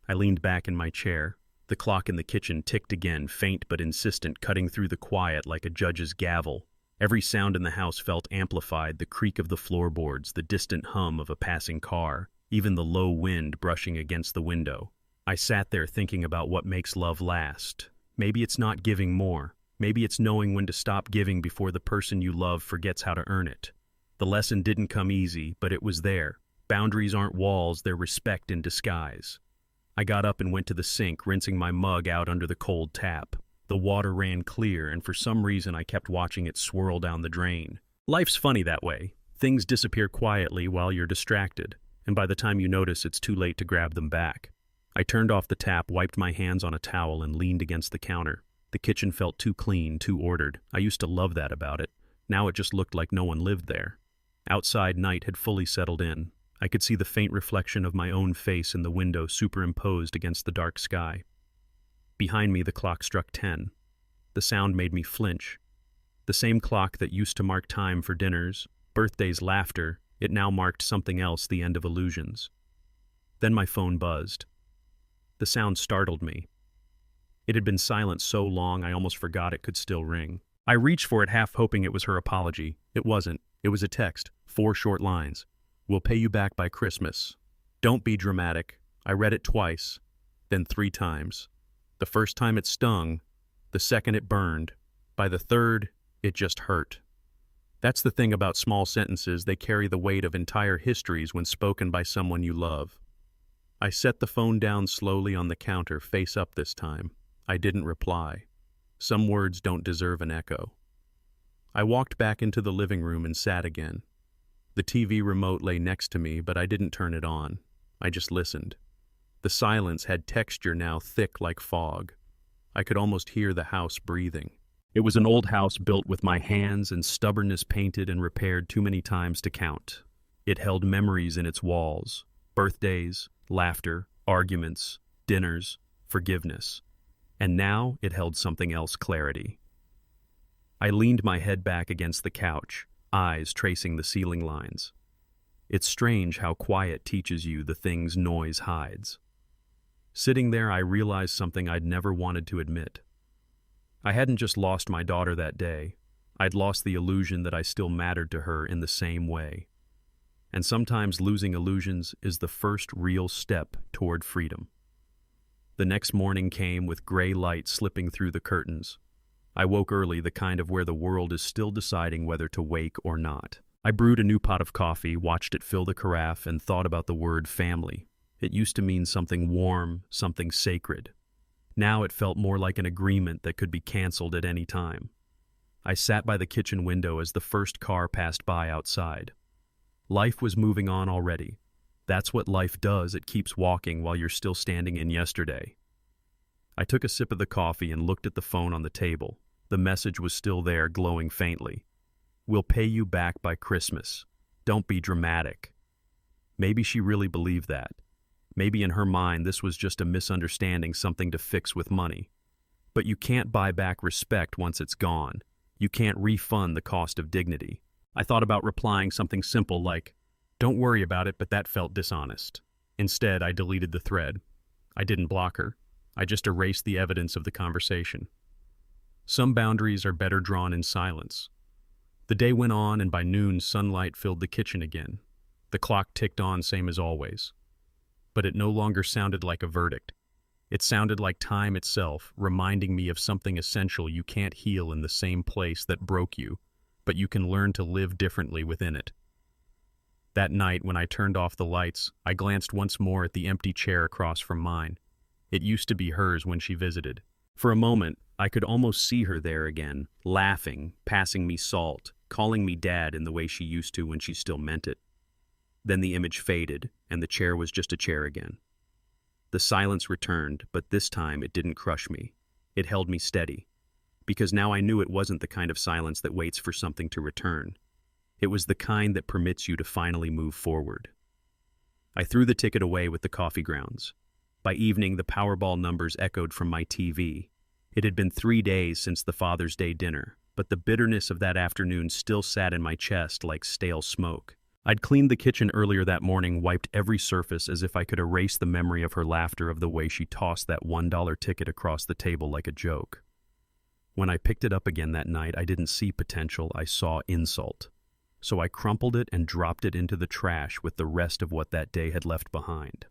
I leaned back in my chair. The clock in the kitchen ticked again, faint but insistent, cutting through the quiet like a judge's gavel. Every sound in the house felt amplified, the creak of the floorboards, the distant hum of a passing car, even the low wind brushing against the window. I sat there thinking about what makes love last. Maybe it's not giving more. Maybe it's knowing when to stop giving before the person you love forgets how to earn it. The lesson didn't come easy, but it was there. Boundaries aren't walls, they're respect in disguise. I got up and went to the sink, rinsing my mug out under the cold tap. The water ran clear, and for some reason I kept watching it swirl down the drain. Life's funny that way. Things disappear quietly while you're distracted, and by the time you notice, it's too late to grab them back. I turned off the tap, wiped my hands on a towel, and leaned against the counter. The kitchen felt too clean, too ordered. I used to love that about it. Now it just looked like no one lived there. Outside, night had fully settled in. I could see the faint reflection of my own face in the window superimposed against the dark sky. Behind me, the clock struck 10. The sound made me flinch. The same clock that used to mark time for dinners, birthdays, laughter, it now marked something else, the end of illusions. Then my phone buzzed. The sound startled me. It had been silent so long I almost forgot it could still ring. I reached for it, half hoping it was her apology. It wasn't. It was a text, 4 short lines. "We'll pay you back by Christmas. Don't be dramatic." I read it twice, then 3 times. The first time it stung, the second it burned. By the third, it just hurt. That's the thing about small sentences, they carry the weight of entire histories when spoken by someone you love. I set the phone down slowly on the counter, face up this time. I didn't reply. Some words don't deserve an echo. I walked back into the living room and sat again. The TV remote lay next to me, but I didn't turn it on. I just listened. The silence had texture now, thick like fog. I could almost hear the house breathing. It was an old house built with my hands and stubbornness, painted and repaired too many times to count. It held memories in its walls. Birthdays, laughter, arguments, dinners, forgiveness. And now it held something else, clarity. I leaned my head back against the couch, eyes tracing the ceiling lines. It's strange how quiet teaches you the things noise hides. Sitting there, I realized something I'd never wanted to admit. I hadn't just lost my daughter that day. I'd lost the illusion that I still mattered to her in the same way. And sometimes losing illusions is the first real step toward freedom. The next morning came with gray light slipping through the curtains. I woke early, the kind of where the world is still deciding whether to wake or not. I brewed a new pot of coffee, watched it fill the carafe, and thought about the word family. It used to mean something warm, something sacred. Now it felt more like an agreement that could be canceled at any time. I sat by the kitchen window as the first car passed by outside. Life was moving on already. That's what life does, it keeps walking while you're still standing in yesterday. I took a sip of the coffee and looked at the phone on the table. The message was still there, glowing faintly. "We'll pay you back by Christmas. Don't be dramatic." Maybe she really believed that. Maybe in her mind this was just a misunderstanding, something to fix with money. But you can't buy back respect once it's gone. You can't refund the cost of dignity. I thought about replying something simple like, "Don't worry about it," but that felt dishonest. Instead, I deleted the thread. I didn't block her. I just erased the evidence of the conversation. Some boundaries are better drawn in silence. The day went on, and by noon, sunlight filled the kitchen again. The clock ticked on, same as always. But it no longer sounded like a verdict. It sounded like time itself, reminding me of something essential you can't heal in the same place that broke you, but you can learn to live differently within it. That night, when I turned off the lights, I glanced once more at the empty chair across from mine. It used to be hers when she visited. For a moment, I could almost see her there again, laughing, passing me salt, calling me dad in the way she used to when she still meant it. Then the image faded, and the chair was just a chair again. The silence returned, but this time it didn't crush me. It held me steady, because now I knew it wasn't the kind of silence that waits for something to return. It was the kind that permits you to finally move forward. I threw the ticket away with the coffee grounds. By evening, the Powerball numbers echoed from my TV. It had been 3 days since the Father's Day dinner, but the bitterness of that afternoon still sat in my chest like stale smoke. I'd cleaned the kitchen earlier that morning, wiped every surface as if I could erase the memory of her laughter of the way she tossed that $1 ticket across the table like a joke. When I picked it up again that night, I didn't see potential, I saw insult. So I crumpled it and dropped it into the trash with the rest of what that day had left behind.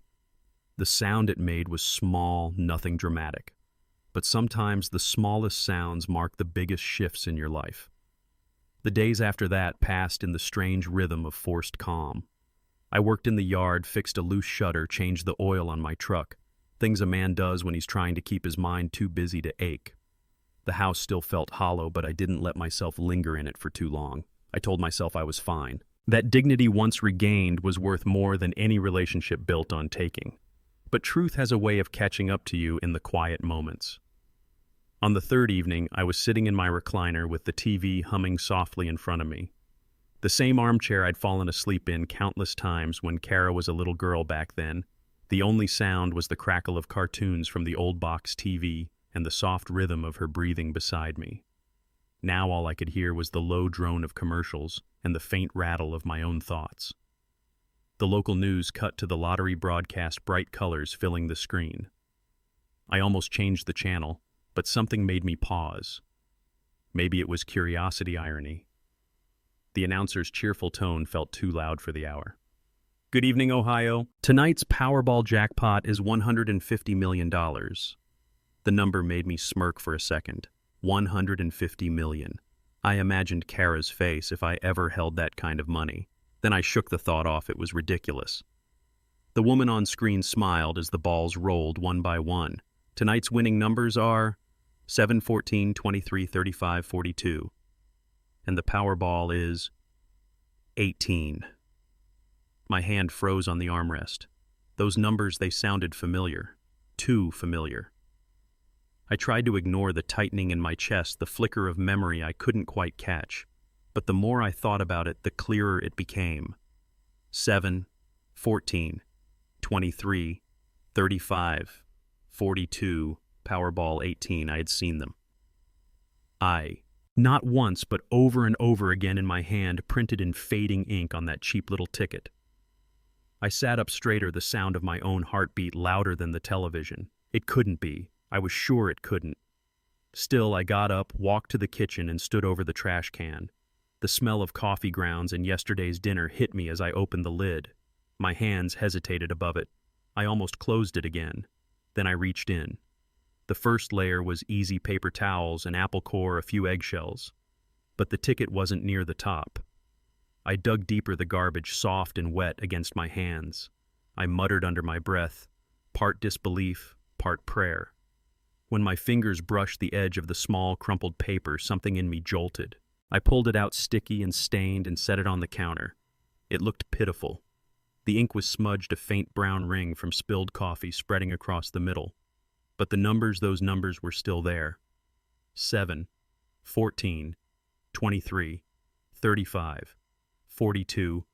The sound it made was small, nothing dramatic. But sometimes the smallest sounds mark the biggest shifts in your life. The days after that passed in the strange rhythm of forced calm. I worked in the yard, fixed a loose shutter, changed the oil on my truck, things a man does when he's trying to keep his mind too busy to ache. The house still felt hollow, but I didn't let myself linger in it for too long. I told myself I was fine. That dignity once regained was worth more than any relationship built on taking. But truth has a way of catching up to you in the quiet moments. On the third evening, I was sitting in my recliner with the TV humming softly in front of me. The same armchair I'd fallen asleep in countless times when Kara was a little girl back then. The only sound was the crackle of cartoons from the old box TV and the soft rhythm of her breathing beside me. Now all I could hear was the low drone of commercials and the faint rattle of my own thoughts. The local news cut to the lottery broadcast, bright colors filling the screen. I almost changed the channel, but something made me pause. Maybe it was curiosity irony. The announcer's cheerful tone felt too loud for the hour. Good evening, Ohio. Tonight's Powerball jackpot is $150 million. The number made me smirk for a second. 150 million. I imagined Kara's face if I ever held that kind of money. Then I shook the thought off. It was ridiculous. The woman on screen smiled as the balls rolled one by one. Tonight's winning numbers are 7, 14, 23, 35, 42. And the Powerball is 18. My hand froze on the armrest. Those numbers, they sounded familiar. Too familiar. I tried to ignore the tightening in my chest, the flicker of memory I couldn't quite catch. But the more I thought about it, the clearer it became. 7, 14, 23, 35, 42, Powerball 18. I had seen them. Not once, but over and over again in my hand, printed in fading ink on that cheap little ticket. I sat up straighter, the sound of my own heartbeat louder than the television. It couldn't be. I was sure it couldn't. Still, I got up, walked to the kitchen, and stood over the trash can. The smell of coffee grounds and yesterday's dinner hit me as I opened the lid. My hands hesitated above it. I almost closed it again. Then I reached in. The first layer was easy paper towels, an apple core, a few eggshells. But the ticket wasn't near the top. I dug deeper, the garbage soft and wet against my hands. I muttered under my breath, part disbelief, part prayer. When my fingers brushed the edge of the small, crumpled paper, something in me jolted. I pulled it out sticky and stained and set it on the counter. It looked pitiful. The ink was smudged, a faint brown ring from spilled coffee spreading across the middle. But the numbers, those numbers were still there. 7, 14, 23, 35, 42,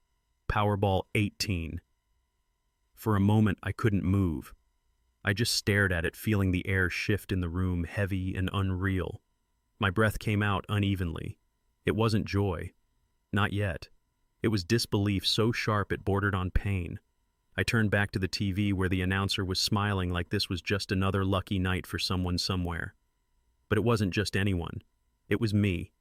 Powerball 18. For a moment, I couldn't move. I just stared at it, feeling the air shift in the room, heavy and unreal. My breath came out unevenly. It wasn't joy. Not yet. It was disbelief so sharp it bordered on pain. I turned back to the TV where the announcer was smiling like this was just another lucky night for someone somewhere. But it wasn't just anyone. It was me.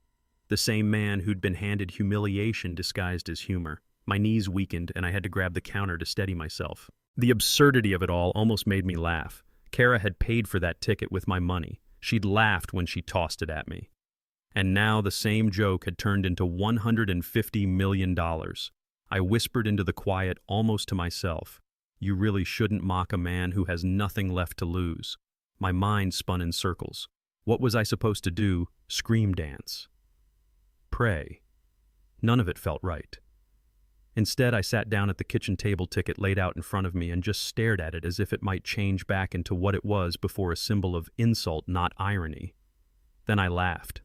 The same man who'd been handed humiliation disguised as humor. My knees weakened and I had to grab the counter to steady myself. The absurdity of it all almost made me laugh. Kara had paid for that ticket with my money. She'd laughed when she tossed it at me. And now the same joke had turned into $150 million. I whispered into the quiet almost to myself, "You really shouldn't mock a man who has nothing left to lose." My mind spun in circles. What was I supposed to do? Scream dance? Pray? None of it felt right. Instead, I sat down at the kitchen table ticket laid out in front of me and just stared at it as if it might change back into what it was before, a symbol of insult, not irony. Then I laughed.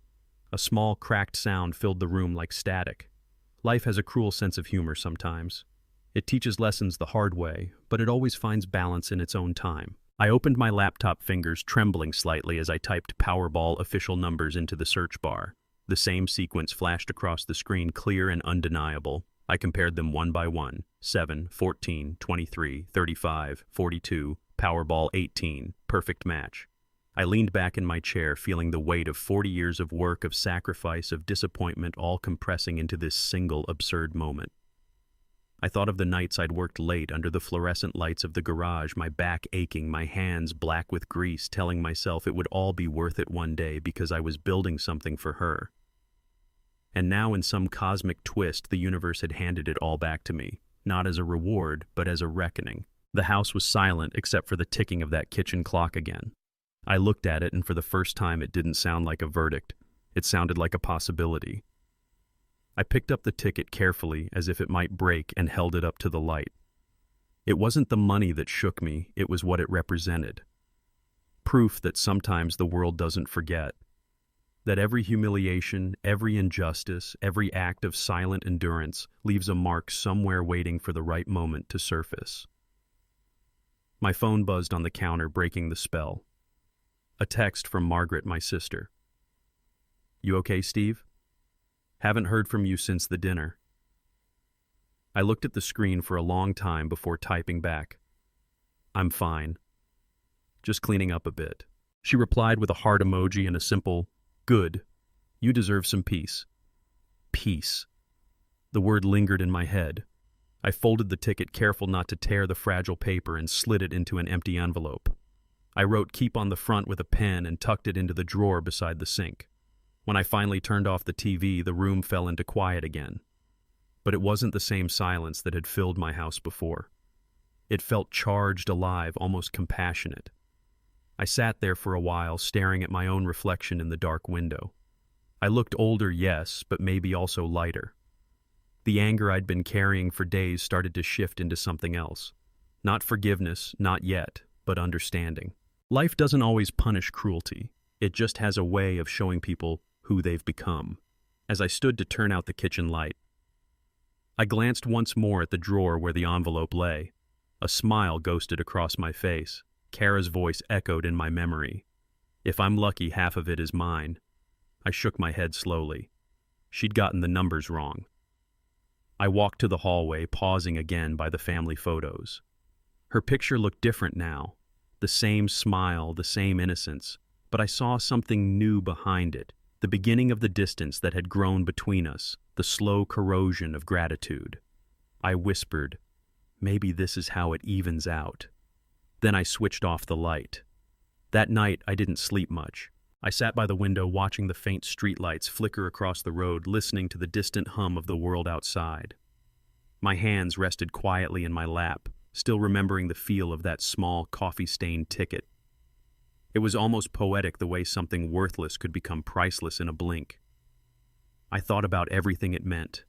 A small, cracked sound filled the room like static. Life has a cruel sense of humor sometimes. It teaches lessons the hard way, but it always finds balance in its own time. I opened my laptop, fingers trembling slightly as I typed Powerball official numbers into the search bar. The same sequence flashed across the screen, clear and undeniable. I compared them one by one. 7, 14, 23, 35, 42, Powerball 18, perfect match. I leaned back in my chair, feeling the weight of 40 years of work, of sacrifice, of disappointment, all compressing into this single absurd moment. I thought of the nights I'd worked late under the fluorescent lights of the garage, my back aching, my hands black with grease, telling myself it would all be worth it one day because I was building something for her. And now, in some cosmic twist, the universe had handed it all back to me, not as a reward, but as a reckoning. The house was silent except for the ticking of that kitchen clock again. I looked at it, and for the first time it didn't sound like a verdict. It sounded like a possibility. I picked up the ticket carefully, as if it might break, and held it up to the light. It wasn't the money that shook me, it was what it represented. Proof that sometimes the world doesn't forget. That every humiliation, every injustice, every act of silent endurance leaves a mark somewhere waiting for the right moment to surface. My phone buzzed on the counter, breaking the spell. A text from Margaret, my sister. "You okay, Steve? Haven't heard from you since the dinner." I looked at the screen for a long time before typing back, "I'm fine. Just cleaning up a bit." She replied with a heart emoji and a simple, "Good. You deserve some peace." Peace. The word lingered in my head. I folded the ticket, careful not to tear the fragile paper, and slid it into an empty envelope. I wrote "Keep" on the front with a pen and tucked it into the drawer beside the sink. When I finally turned off the TV, the room fell into quiet again. But it wasn't the same silence that had filled my house before. It felt charged, alive, almost compassionate. I sat there for a while, staring at my own reflection in the dark window. I looked older, yes, but maybe also lighter. The anger I'd been carrying for days started to shift into something else. Not forgiveness, not yet, but understanding. Life doesn't always punish cruelty. It just has a way of showing people who they've become. As I stood to turn out the kitchen light, I glanced once more at the drawer where the envelope lay. A smile ghosted across my face. Kara's voice echoed in my memory. "If I'm lucky, half of it is mine." I shook my head slowly. She'd gotten the numbers wrong. I walked to the hallway, pausing again by the family photos. Her picture looked different now. The same smile, the same innocence, but I saw something new behind it, the beginning of the distance that had grown between us, the slow corrosion of gratitude. I whispered, "Maybe this is how it evens out." Then I switched off the light. That night, I didn't sleep much. I sat by the window watching the faint streetlights flicker across the road, listening to the distant hum of the world outside. My hands rested quietly in my lap, still remembering the feel of that small, coffee-stained ticket. It was almost poetic the way something worthless could become priceless in a blink. I thought about everything it meant.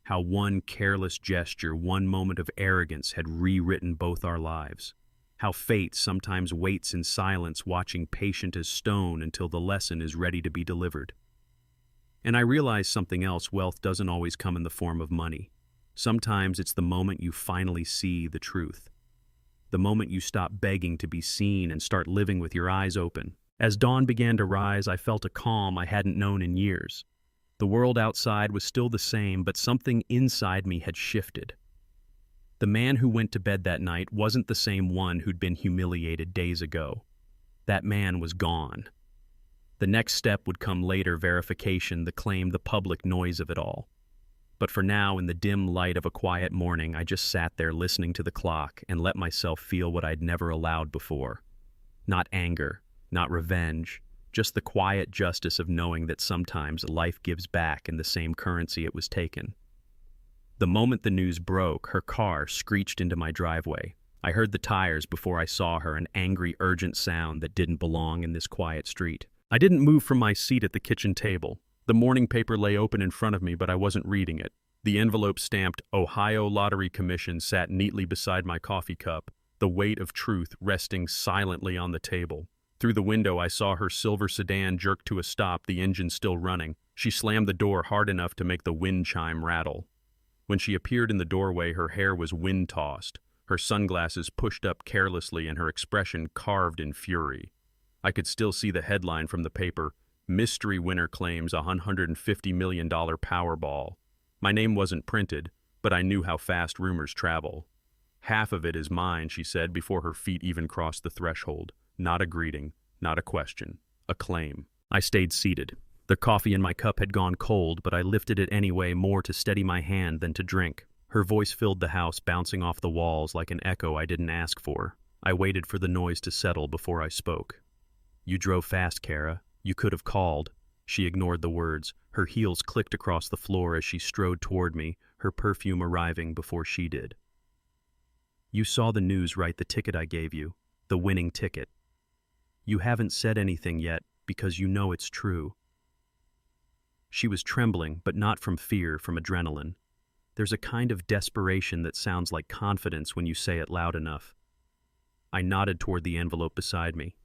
How one careless gesture, one moment of arrogance had rewritten both our lives. How fate sometimes waits in silence, watching patient as stone until the lesson is ready to be delivered. And I realized something else: wealth doesn't always come in the form of money. Sometimes it's the moment you finally see the truth. The moment you stop begging to be seen and start living with your eyes open. As dawn began to rise, I felt a calm I hadn't known in years. The world outside was still the same, but something inside me had shifted. The man who went to bed that night wasn't the same one who'd been humiliated days ago. That man was gone. The next step would come later: verification, the claim, the public noise of it all. But for now, in the dim light of a quiet morning, I just sat there listening to the clock and let myself feel what I'd never allowed before: Not anger, not revenge, just the quiet justice of knowing that sometimes life gives back in the same currency it was taken. The moment the news broke, her car screeched into my driveway. I heard the tires before I saw her, an angry, urgent sound that didn't belong in this quiet street. I didn't move from my seat at the kitchen table. The morning paper lay open in front of me, but I wasn't reading it. The envelope stamped Ohio Lottery Commission sat neatly beside my coffee cup, the weight of truth resting silently on the table. Through the window, I saw her silver sedan jerk to a stop, the engine still running. She slammed the door hard enough to make the wind chime rattle. When she appeared in the doorway, her hair was wind-tossed, her sunglasses pushed up carelessly, and her expression carved in fury. I could still see the headline from the paper, "Mystery Winner Claims $150 million Powerball." My name wasn't printed, but I knew how fast rumors travel. "Half of it is mine," she said before her feet even crossed the threshold. Not a greeting, not a question, a claim. I stayed seated. The coffee in my cup had gone cold, but I lifted it anyway, more to steady my hand than to drink. Her voice filled the house, bouncing off the walls like an echo I didn't ask for. I waited for the noise to settle before I spoke. "You drove fast, Kara. You could have called." She ignored the words. Her heels clicked across the floor as she strode toward me, her perfume arriving before she did. "You saw the news, right? The ticket I gave you. The winning ticket. You haven't said anything yet because you know it's true." She was trembling, but not from fear, from adrenaline. There's a kind of desperation that sounds like confidence when you say it loud enough. I nodded toward the envelope beside me.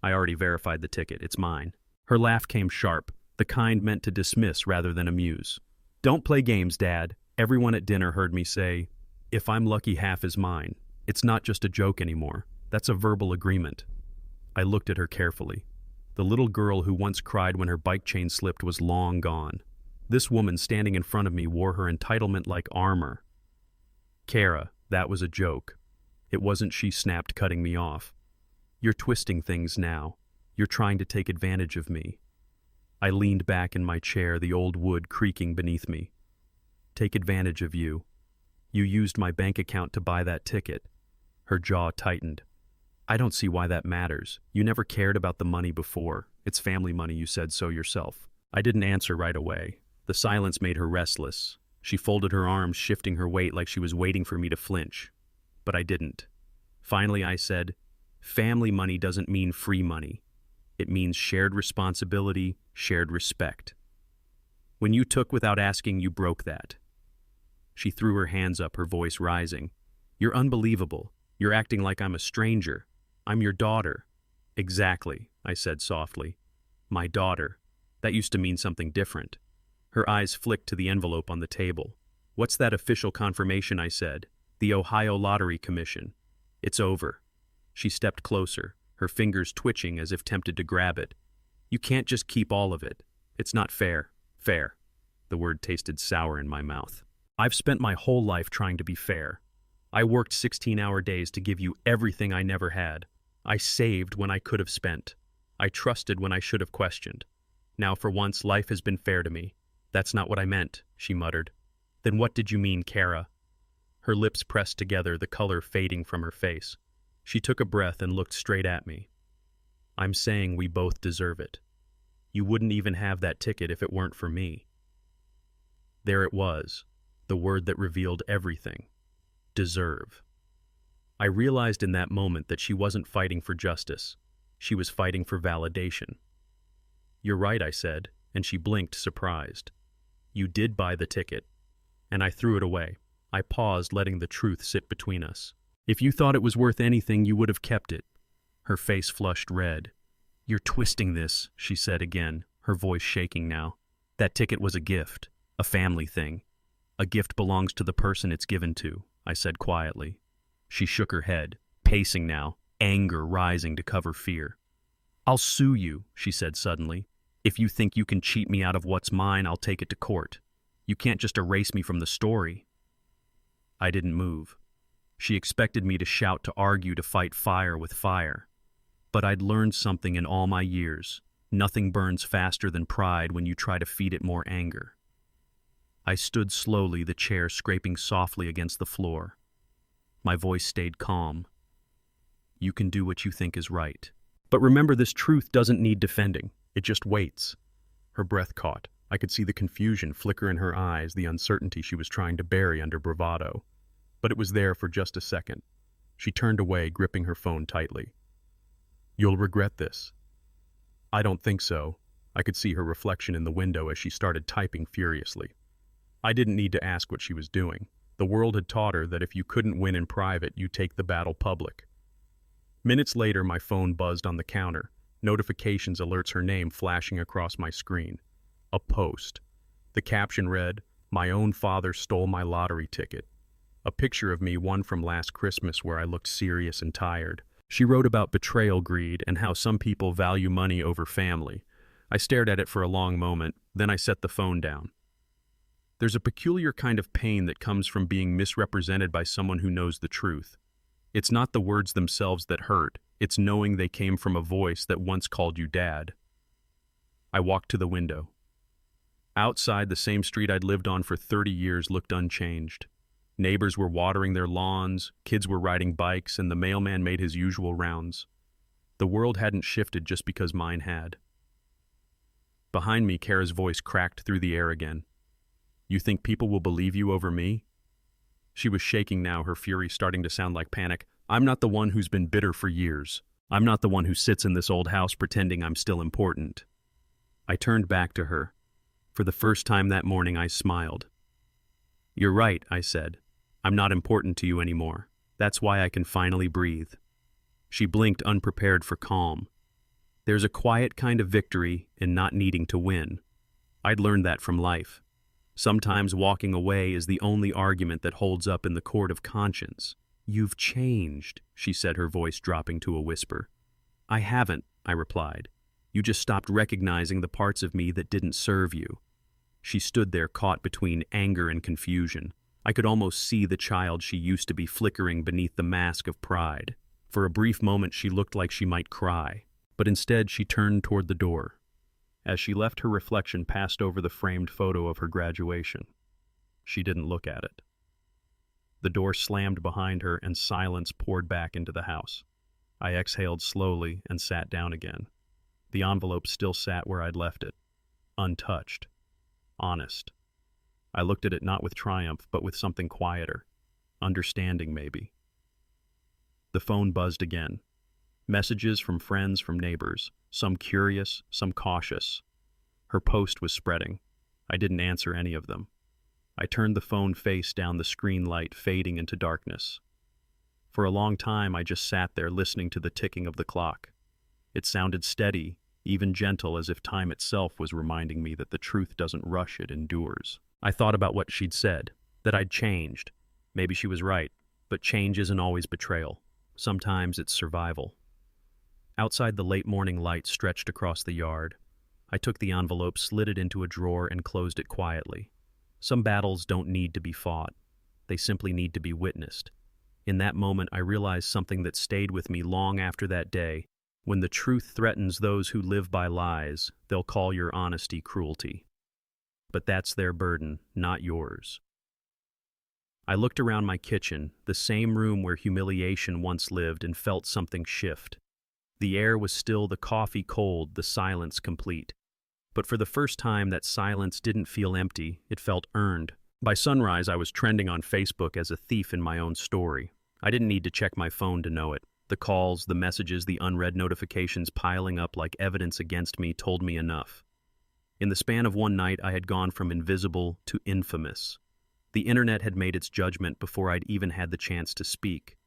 "I already verified the ticket. It's mine." Her laugh came sharp, the kind meant to dismiss rather than amuse. "Don't play games, Dad." Everyone at dinner heard me say, "If I'm lucky, half is mine." It's not just a joke anymore. That's a verbal agreement. I looked at her carefully. The little girl who once cried when her bike chain slipped was long gone. This woman standing in front of me wore her entitlement like armor. "Kara, that was a joke." "It wasn't," she snapped, cutting me off. "You're twisting things now. You're trying to take advantage of me." I leaned back in my chair, the old wood creaking beneath me. "Take advantage of you. You used my bank account to buy that ticket." Her jaw tightened. "I don't see why that matters. You never cared about the money before. It's family money, you said so yourself." I didn't answer right away. The silence made her restless. She folded her arms, shifting her weight like she was waiting for me to flinch. But I didn't. Finally, I said, "Family money doesn't mean free money. It means shared responsibility, shared respect. When you took without asking, you broke that." She threw her hands up, her voice rising. "You're unbelievable. You're acting like I'm a stranger. I'm your daughter." "Exactly," I said softly. "My daughter. That used to mean something different." Her eyes flicked to the envelope on the table. "What's that official confirmation?" I said. "The Ohio Lottery Commission. It's over." She stepped closer, her fingers twitching as if tempted to grab it. "You can't just keep all of it. It's not fair." "Fair." The word tasted sour in my mouth. "I've spent my whole life trying to be fair. I worked 16-hour days to give you everything I never had. I saved when I could have spent. I trusted when I should have questioned. Now, for once, life has been fair to me." "That's not what I meant," she muttered. "Then what did you mean, Kara?" Her lips pressed together, the color fading from her face. She took a breath and looked straight at me. "I'm saying we both deserve it. You wouldn't even have that ticket if it weren't for me." There it was, the word that revealed everything. Deserve. I realized in that moment that she wasn't fighting for justice. She was fighting for validation. "You're right," I said, and she blinked, surprised. "You did buy the ticket." And I threw it away. I paused, letting the truth sit between us. "If you thought it was worth anything, you would have kept it." Her face flushed red. "You're twisting this," she said again, her voice shaking now. "That ticket was a gift, a family thing. A gift belongs to the person it's given to," I said quietly. She shook her head, pacing now, anger rising to cover fear. "I'll sue you," she said suddenly. "If you think you can cheat me out of what's mine, I'll take it to court. You can't just erase me from the story." I didn't move. She expected me to shout, to argue, to fight fire with fire. But I'd learned something in all my years. Nothing burns faster than pride when you try to feed it more anger. I stood slowly, the chair scraping softly against the floor. My voice stayed calm. You can do what you think is right. But remember, this truth doesn't need defending. It just waits. Her breath caught. I could see the confusion flicker in her eyes, the uncertainty she was trying to bury under bravado. But it was there for just a second. She turned away, gripping her phone tightly. You'll regret this. I don't think so. I could see her reflection in the window as she started typing furiously. I didn't need to ask what she was doing. The world had taught her that if you couldn't win in private, you take the battle public. Minutes later, my phone buzzed on the counter. Notifications alerts her name flashing across my screen. A post. The caption read, "My own father stole my lottery ticket." A picture of me, one from last Christmas where I looked serious and tired. She wrote about betrayal, greed, and how some people value money over family. I stared at it for a long moment, then I set the phone down. There's a peculiar kind of pain that comes from being misrepresented by someone who knows the truth. It's not the words themselves that hurt, it's knowing they came from a voice that once called you dad. I walked to the window. Outside, the same street I'd lived on for 30 years looked unchanged. Neighbors were watering their lawns, kids were riding bikes, and the mailman made his usual rounds. The world hadn't shifted just because mine had. Behind me, Kara's voice cracked through the air again. You think people will believe you over me? She was shaking now, her fury starting to sound like panic. I'm not the one who's been bitter for years. I'm not the one who sits in this old house pretending I'm still important. I turned back to her. For the first time that morning, I smiled. You're right, I said. I'm not important to you anymore. That's why I can finally breathe. She blinked, unprepared for calm. There's a quiet kind of victory in not needing to win. I'd learned that from life. Sometimes walking away is the only argument that holds up in the court of conscience. You've changed, she said, her voice dropping to a whisper. I haven't, I replied. You just stopped recognizing the parts of me that didn't serve you. She stood there, caught between anger and confusion. I could almost see the child she used to be flickering beneath the mask of pride. For a brief moment, she looked like she might cry, but instead she turned toward the door. As she left, her reflection passed over the framed photo of her graduation. She didn't look at it. The door slammed behind her and silence poured back into the house. I exhaled slowly and sat down again. The envelope still sat where I'd left it, untouched, honest. I looked at it not with triumph, but with something quieter, understanding maybe. The phone buzzed again. Messages from friends, from neighbors, some curious, some cautious. Her post was spreading. I didn't answer any of them. I turned the phone face down, the screen light fading into darkness. For a long time, I just sat there listening to the ticking of the clock. It sounded steady, even gentle, as if time itself was reminding me that the truth doesn't rush, it endures. I thought about what she'd said, that I'd changed. Maybe she was right, but change isn't always betrayal. Sometimes it's survival. Outside, the late morning light stretched across the yard. I took the envelope, slid it into a drawer, and closed it quietly. Some battles don't need to be fought. They simply need to be witnessed. In that moment, I realized something that stayed with me long after that day. When the truth threatens those who live by lies, they'll call your honesty cruelty. But that's their burden, not yours. I looked around my kitchen, the same room where humiliation once lived, and felt something shift. The air was still, the coffee cold, the silence complete. But for the first time, that silence didn't feel empty, it felt earned. By sunrise, I was trending on Facebook as a thief in my own story. I didn't need to check my phone to know it. The calls, the messages, the unread notifications piling up like evidence against me told me enough. In the span of one night, I had gone from invisible to infamous. The internet had made its judgment before I'd even had the chance to speak.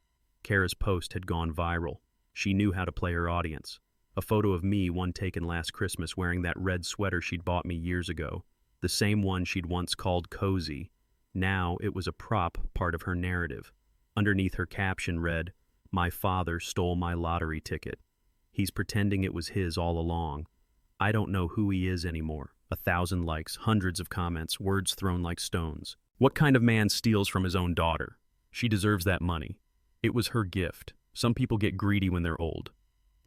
Kara's post had gone viral. She knew how to play her audience. A photo of me, one taken last Christmas, wearing that red sweater she'd bought me years ago. The same one she'd once called cozy. Now it was a prop, part of her narrative. Underneath, her caption read, "My father stole my lottery ticket. He's pretending it was his all along. I don't know who he is anymore." 1,000 likes, hundreds of comments, words thrown like stones. What kind of man steals from his own daughter? She deserves that money. It was her gift. Some people get greedy when they're old.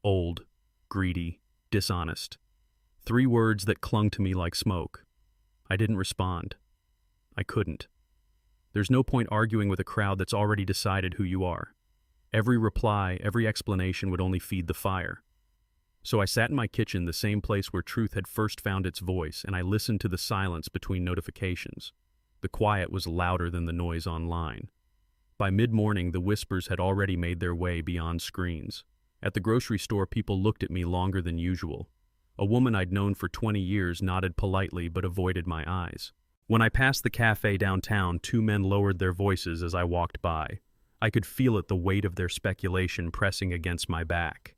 Old, greedy, dishonest. 3 words that clung to me like smoke. I didn't respond. I couldn't. There's no point arguing with a crowd that's already decided who you are. Every reply, every explanation would only feed the fire. So I sat in my kitchen, the same place where truth had first found its voice, and I listened to the silence between notifications. The quiet was louder than the noise online. By mid-morning, the whispers had already made their way beyond screens. At the grocery store, people looked at me longer than usual. A woman I'd known for 20 years nodded politely but avoided my eyes. When I passed the cafe downtown, two men lowered their voices as I walked by. I could feel it, the weight of their speculation pressing against my back.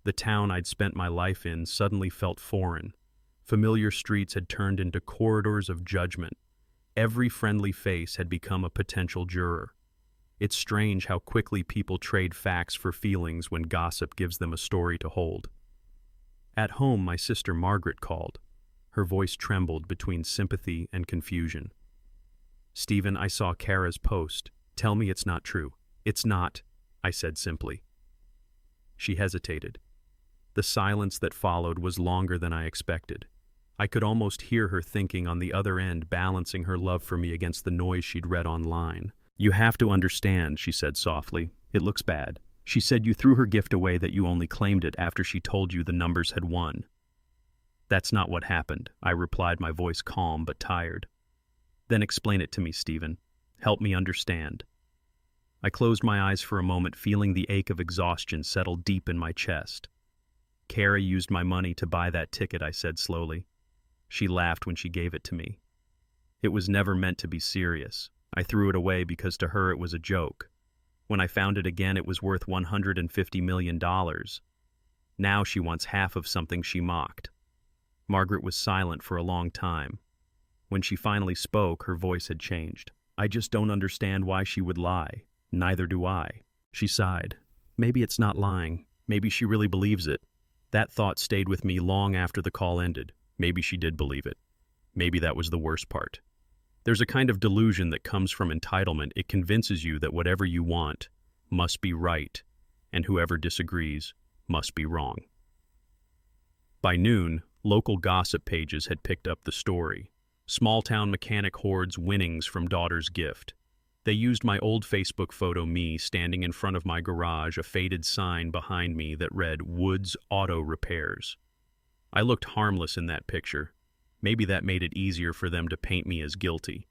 The town I'd spent my life in suddenly felt foreign. Familiar streets had turned into corridors of judgment. Every friendly face had become a potential juror. It's strange how quickly people trade facts for feelings when gossip gives them a story to hold. At home, my sister Margaret called. Her voice trembled between sympathy and confusion. "Stephen, I saw Kara's post. Tell me it's not true." "It's not," I said simply. She hesitated. The silence that followed was longer than I expected. I could almost hear her thinking on the other end, balancing her love for me against the noise she'd read online. "You have to understand," she said softly. "It looks bad. She said you threw her gift away, that you only claimed it after she told you the numbers had won." "That's not what happened," I replied, my voice calm but tired. "Then explain it to me, Stephen. Help me understand." I closed my eyes for a moment, feeling the ache of exhaustion settle deep in my chest. "Kara used my money to buy that ticket," I said slowly. She laughed when she gave it to me. "It was never meant to be serious. I threw it away because to her it was a joke. When I found it again, it was worth $150 million. Now she wants half of something she mocked." Margaret was silent for a long time. When she finally spoke, her voice had changed. "I just don't understand why she would lie. Neither do I." She sighed. "Maybe it's not lying. Maybe she really believes it." That thought stayed with me long after the call ended. Maybe she did believe it. Maybe that was the worst part. There's a kind of delusion that comes from entitlement. It convinces you that whatever you want must be right, and whoever disagrees must be wrong. By noon, local gossip pages had picked up the story. Small-town mechanic hoards winnings from daughter's gift. They used my old Facebook photo, me standing in front of my garage, a faded sign behind me that read Woods Auto Repairs. I looked harmless in that picture. Maybe that made it easier for them to paint me as guilty.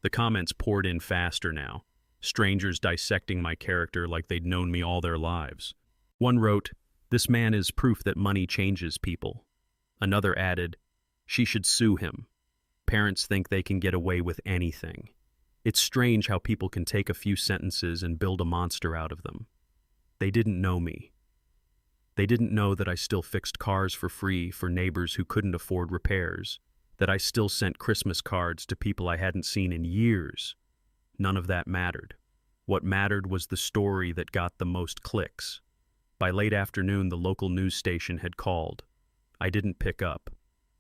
The comments poured in faster now, strangers dissecting my character like they'd known me all their lives. One wrote, "This man is proof that money changes people." Another added, "She should sue him. Parents think they can get away with anything." It's strange how people can take a few sentences and build a monster out of them. They didn't know me. They didn't know that I still fixed cars for free for neighbors who couldn't afford repairs, that I still sent Christmas cards to people I hadn't seen in years. None of that mattered. What mattered was the story that got the most clicks. By late afternoon, the local news station had called. I didn't pick up.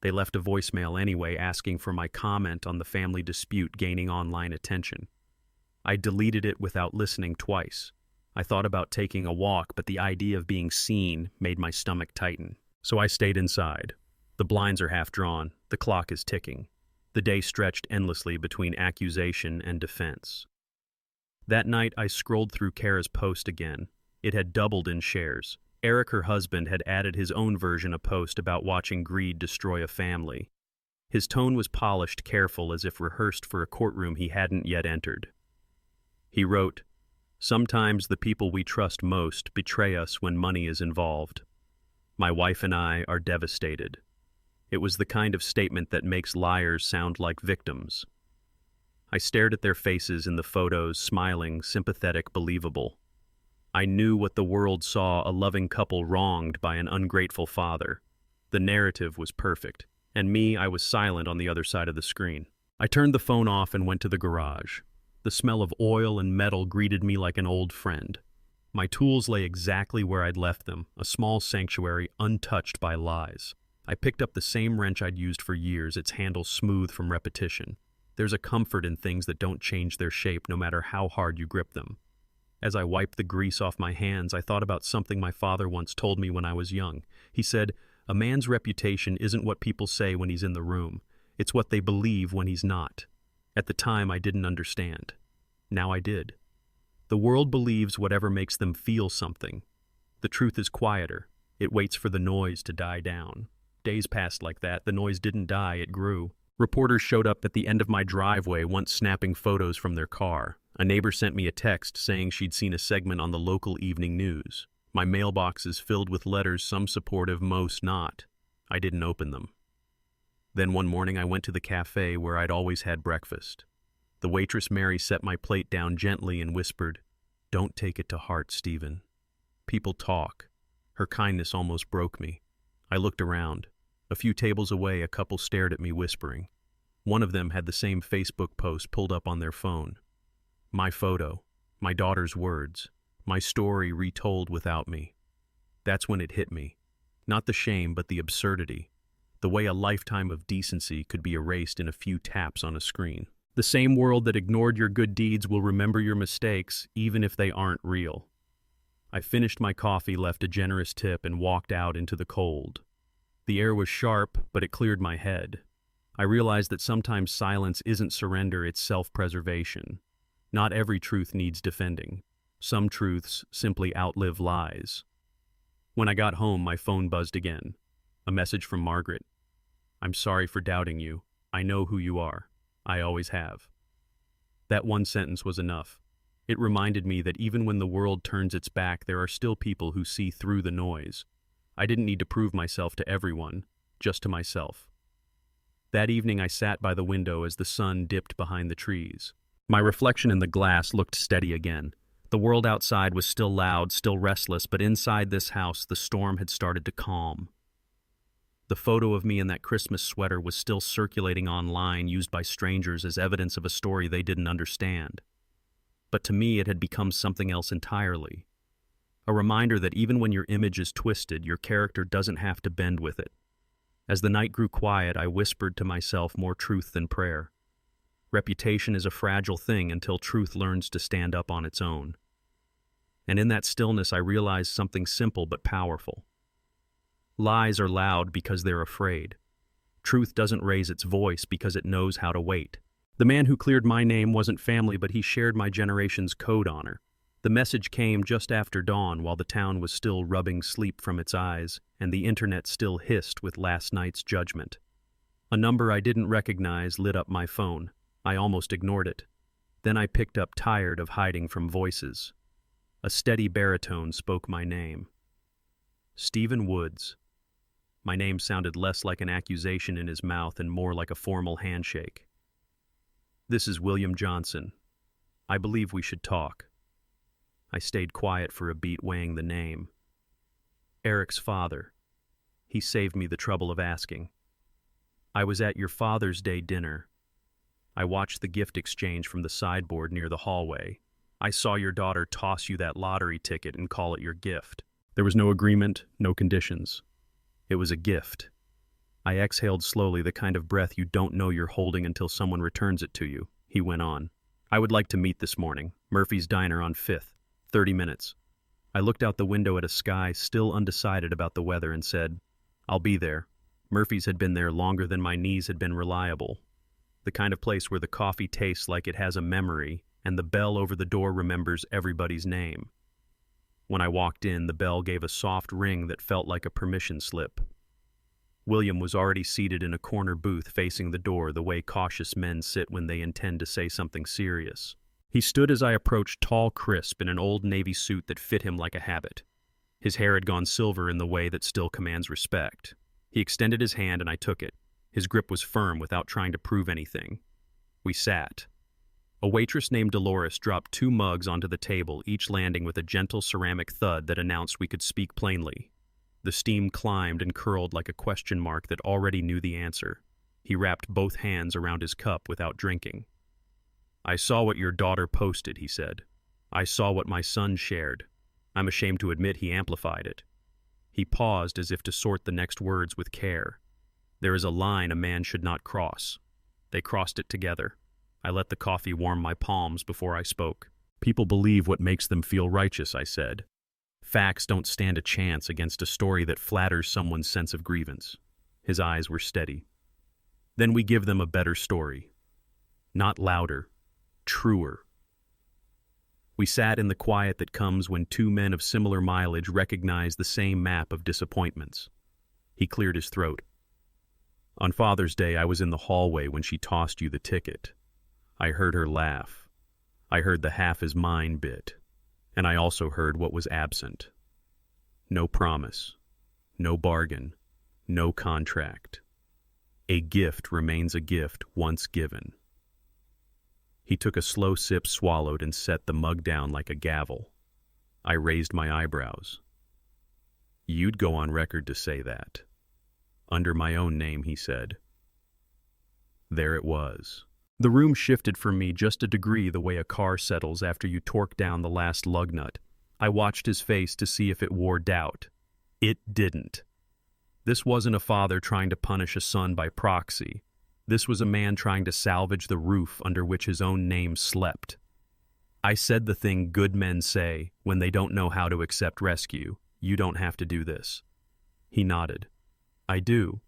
They left a voicemail anyway, asking for my comment on the family dispute gaining online attention. I deleted it without listening twice. I thought about taking a walk, but the idea of being seen made my stomach tighten. So I stayed inside. The blinds are half drawn. The clock is ticking. The day stretched endlessly between accusation and defense. That night, I scrolled through Kara's post again. It had doubled in shares. Eric, her husband, had added his own version, a post about watching greed destroy a family. His tone was polished, careful, as if rehearsed for a courtroom he hadn't yet entered. He wrote, "Sometimes the people we trust most betray us when money is involved. My wife and I are devastated." It was the kind of statement that makes liars sound like victims. I stared at their faces in the photos, smiling, sympathetic, believable. I knew what the world saw, a loving couple wronged by an ungrateful father. The narrative was perfect, and me, I was silent on the other side of the screen. I turned the phone off and went to the garage. The smell of oil and metal greeted me like an old friend. My tools lay exactly where I'd left them, a small sanctuary untouched by lies. I picked up the same wrench I'd used for years, its handle smooth from repetition. There's a comfort in things that don't change their shape no matter how hard you grip them. As I wiped the grease off my hands, I thought about something my father once told me when I was young. He said, "A man's reputation isn't what people say when he's in the room. It's what they believe when he's not." At the time, I didn't understand. Now I did. The world believes whatever makes them feel something. The truth is quieter. It waits for the noise to die down. Days passed like that. The noise didn't die, it grew. Reporters showed up at the end of my driveway, once snapping photos from their car. A neighbor sent me a text saying she'd seen a segment on the local evening news. My mailbox is filled with letters, some supportive, most not. I didn't open them. Then one morning I went to the cafe where I'd always had breakfast. The waitress Mary set my plate down gently and whispered, "Don't take it to heart, Stephen. People talk." Her kindness almost broke me. I looked around. A few tables away, a couple stared at me whispering. One of them had the same Facebook post pulled up on their phone. My photo, my daughter's words, my story retold without me. That's when it hit me. Not the shame, but the absurdity. The way a lifetime of decency could be erased in a few taps on a screen. The same world that ignored your good deeds will remember your mistakes, even if they aren't real. I finished my coffee, left a generous tip, and walked out into the cold. The air was sharp, but it cleared my head. I realized that sometimes silence isn't surrender, it's self-preservation. Not every truth needs defending. Some truths simply outlive lies. When I got home, my phone buzzed again. A message from Margaret. "I'm sorry for doubting you. I know who you are. I always have." That one sentence was enough. It reminded me that even when the world turns its back, there are still people who see through the noise. I didn't need to prove myself to everyone, just to myself. That evening I sat by the window as the sun dipped behind the trees. My reflection in the glass looked steady again. The world outside was still loud, still restless, but inside this house the storm had started to calm. The photo of me in that Christmas sweater was still circulating online, used by strangers as evidence of a story they didn't understand. But to me it had become something else entirely. A reminder that even when your image is twisted, your character doesn't have to bend with it. As the night grew quiet, I whispered to myself more truth than prayer. Reputation is a fragile thing until truth learns to stand up on its own. And in that stillness, I realized something simple but powerful. Lies are loud because they're afraid. Truth doesn't raise its voice because it knows how to wait. The man who cleared my name wasn't family, but he shared my generation's code honor. The message came just after dawn, while the town was still rubbing sleep from its eyes, and the internet still hissed with last night's judgment. A number I didn't recognize lit up my phone. I almost ignored it. Then I picked up, tired of hiding from voices. A steady baritone spoke my name. Stephen Woods. My name sounded less like an accusation in his mouth and more like a formal handshake. "This is William Johnson. I believe we should talk." I stayed quiet for a beat, weighing the name. Eric's father. He saved me the trouble of asking. "I was at your Father's Day dinner. I watched the gift exchange from the sideboard near the hallway. I saw your daughter toss you that lottery ticket and call it your gift. There was no agreement, no conditions. It was a gift." I exhaled slowly, the kind of breath you don't know you're holding until someone returns it to you. He went on. "I would like to meet this morning. Murphy's Diner on 5th. 30 minutes. I looked out the window at a sky still undecided about the weather and said, "I'll be there." Murphy's had been there longer than my knees had been reliable. The kind of place where the coffee tastes like it has a memory, and the bell over the door remembers everybody's name. When I walked in, the bell gave a soft ring that felt like a permission slip. William was already seated in a corner booth facing the door, the way cautious men sit when they intend to say something serious. He stood as I approached, tall, crisp, in an old navy suit that fit him like a habit. His hair had gone silver in the way that still commands respect. He extended his hand and I took it. His grip was firm without trying to prove anything. We sat. A waitress named Dolores dropped 2 mugs onto the table, each landing with a gentle ceramic thud that announced we could speak plainly. The steam climbed and curled like a question mark that already knew the answer. He wrapped both hands around his cup without drinking. "I saw what your daughter posted," he said. "I saw what my son shared. I'm ashamed to admit he amplified it." He paused as if to sort the next words with care. "There is a line a man should not cross." They crossed it together. I let the coffee warm my palms before I spoke. "People believe what makes them feel righteous," I said. "Facts don't stand a chance against a story that flatters someone's sense of grievance." His eyes were steady. "Then we give them a better story. Not louder, truer." We sat in the quiet that comes when two men of similar mileage recognize the same map of disappointments. He cleared his throat. On Father's Day, I was in the hallway when she tossed you the ticket. I heard her laugh. I heard the half is mine bit. And I also heard what was absent. No promise. No bargain. No contract. A gift remains a gift once given. He took a slow sip, swallowed, and set the mug down like a gavel. I raised my eyebrows. You'd go on record to say that. Under my own name, he said. There it was. The room shifted for me just a degree the way a car settles after you torque down the last lug nut. I watched his face to see if it wore doubt. It didn't. This wasn't a father trying to punish a son by proxy. This was a man trying to salvage the roof under which his own name slept. I said the thing good men say when they don't know how to accept rescue. You don't have to do this. He nodded. I do.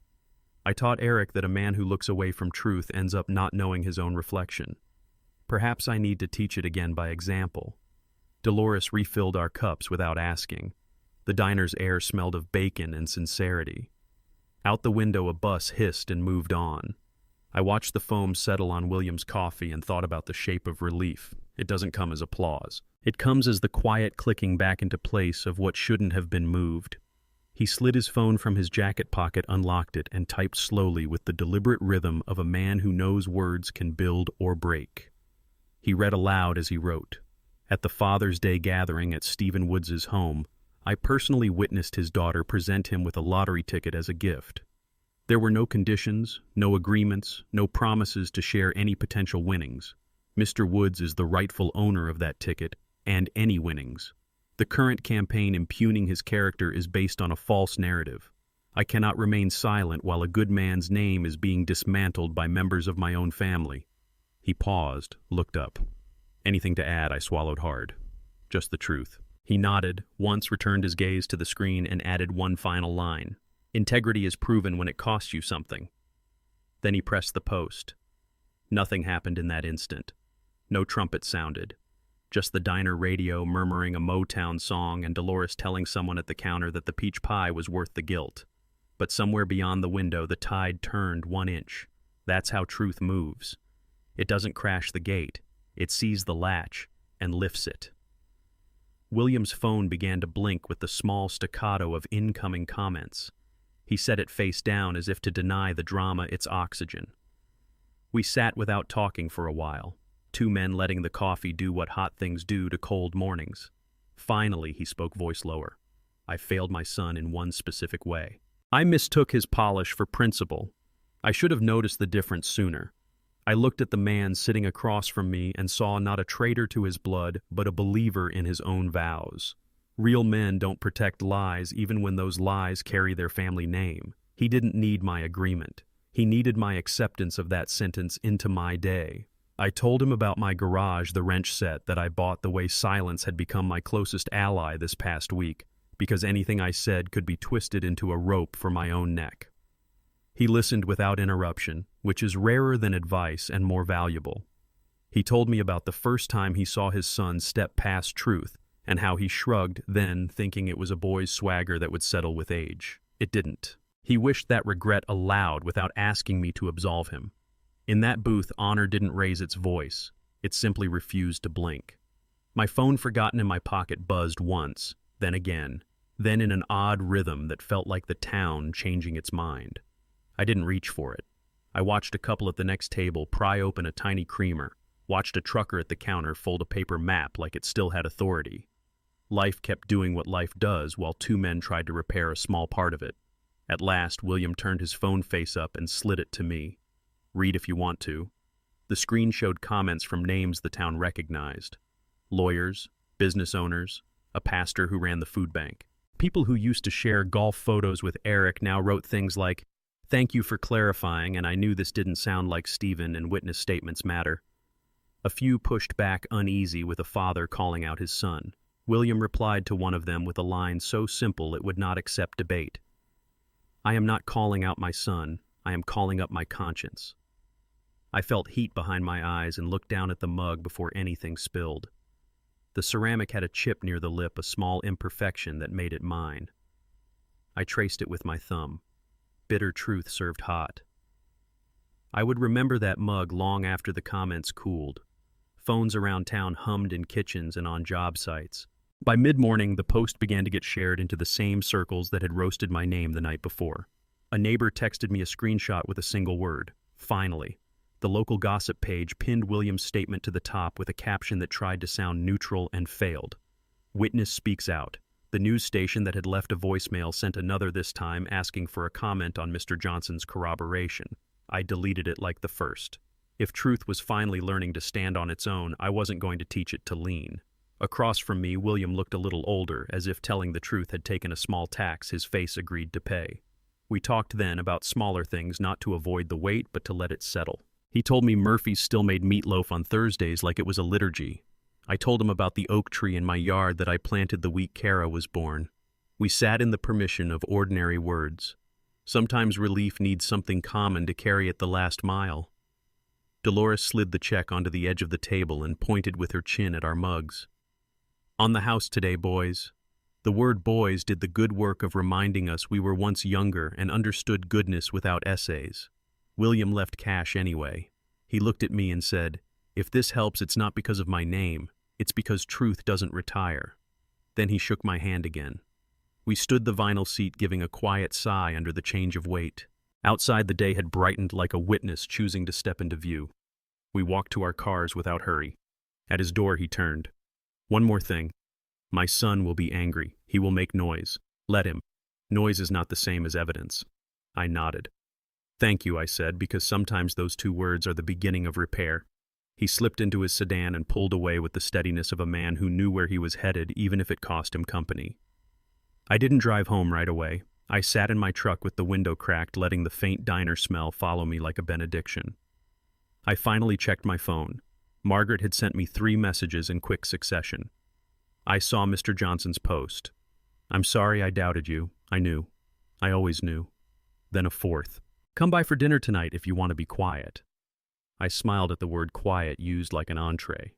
I taught Eric that a man who looks away from truth ends up not knowing his own reflection. Perhaps I need to teach it again by example. Dolores refilled our cups without asking. The diner's air smelled of bacon and sincerity. Out the window, a bus hissed and moved on. I watched the foam settle on William's coffee and thought about the shape of relief. It doesn't come as applause. It comes as the quiet clicking back into place of what shouldn't have been moved. He slid his phone from his jacket pocket, unlocked it, and typed slowly with the deliberate rhythm of a man who knows words can build or break. He read aloud as he wrote. At the Father's Day gathering at Stephen Woods's home, I personally witnessed his daughter present him with a lottery ticket as a gift. There were no conditions, no agreements, no promises to share any potential winnings. Mr. Woods is the rightful owner of that ticket and any winnings. The current campaign impugning his character is based on a false narrative. I cannot remain silent while a good man's name is being dismantled by members of my own family. He paused, looked up. Anything to add? I swallowed hard. Just the truth. He nodded, once returned his gaze to the screen, and added one final line. Integrity is proven when it costs you something. Then he pressed the post. Nothing happened in that instant. No trumpet sounded. Just the diner radio murmuring a Motown song and Dolores telling someone at the counter that the peach pie was worth the guilt. But somewhere beyond the window, the tide turned 1 inch. That's how truth moves. It doesn't crash the gate. It sees the latch and lifts it. William's phone began to blink with the small staccato of incoming comments. He set it face down as if to deny the drama its oxygen. We sat without talking for a while, two men letting the coffee do what hot things do to cold mornings. Finally, he spoke, voice lower. I failed my son in one specific way. I mistook his polish for principle. I should have noticed the difference sooner. I looked at the man sitting across from me and saw not a traitor to his blood, but a believer in his own vows. Real men don't protect lies even when those lies carry their family name. He didn't need my agreement. He needed my acceptance of that sentence into my day. I told him about my garage, the wrench set that I bought, the way silence had become my closest ally this past week, because anything I said could be twisted into a rope for my own neck. He listened without interruption, which is rarer than advice and more valuable. He told me about the first time he saw his son step past truth, and how he shrugged then, thinking it was a boy's swagger that would settle with age. It didn't. He wished that regret aloud without asking me to absolve him. In that booth, honor didn't raise its voice. It simply refused to blink. My phone, forgotten in my pocket, buzzed once, then again, then in an odd rhythm that felt like the town changing its mind. I didn't reach for it. I watched a couple at the next table pry open a tiny creamer, watched a trucker at the counter fold a paper map like it still had authority. Life kept doing what life does while two men tried to repair a small part of it. At last, William turned his phone face up and slid it to me. Read if you want to. The screen showed comments from names the town recognized. Lawyers, business owners, a pastor who ran the food bank. People who used to share golf photos with Eric now wrote things like, "Thank you for clarifying, and I knew this didn't sound like Stephen and witness statements matter." A few pushed back uneasy with a father calling out his son. William replied to one of them with a line so simple it would not accept debate. I am not calling out my son, I am calling up my conscience. I felt heat behind my eyes and looked down at the mug before anything spilled. The ceramic had a chip near the lip, a small imperfection that made it mine. I traced it with my thumb. Bitter truth served hot. I would remember that mug long after the comments cooled. Phones around town hummed in kitchens and on job sites. By mid-morning, the post began to get shared into the same circles that had roasted my name the night before. A neighbor texted me a screenshot with a single word: finally. The local gossip page pinned William's statement to the top with a caption that tried to sound neutral and failed. Witness speaks out. The news station that had left a voicemail sent another this time, asking for a comment on Mr. Johnson's corroboration. I deleted it like the first. If truth was finally learning to stand on its own, I wasn't going to teach it to lean. Across from me, William looked a little older, as if telling the truth had taken a small tax his face agreed to pay. We talked then about smaller things, not to avoid the weight, but to let it settle. He told me Murphy's still made meatloaf on Thursdays like it was a liturgy. I told him about the oak tree in my yard that I planted the week Kara was born. We sat in the permission of ordinary words. Sometimes relief needs something common to carry it the last mile. Dolores slid the check onto the edge of the table and pointed with her chin at our mugs. On the house today, boys. The word boys did the good work of reminding us we were once younger and understood goodness without essays. William left cash anyway. He looked at me and said, "If this helps, it's not because of my name. It's because truth doesn't retire." Then he shook my hand again. We stood the vinyl seat, giving a quiet sigh under the change of weight. Outside, the day had brightened like a witness choosing to step into view. We walked to our cars without hurry. At his door, he turned. "One more thing. My son will be angry. He will make noise. Let him. Noise is not the same as evidence." I nodded. "Thank you," I said, because sometimes those two words are the beginning of repair. He slipped into his sedan and pulled away with the steadiness of a man who knew where he was headed, even if it cost him company. I didn't drive home right away. I sat in my truck with the window cracked, letting the faint diner smell follow me like a benediction. I finally checked my phone. Margaret had sent me 3 messages in quick succession. I saw Mr. Johnson's post. "I'm sorry I doubted you. I knew. I always knew." Then a 4th. "Come by for dinner tonight if you want to be quiet." I smiled at the word quiet used like an entree.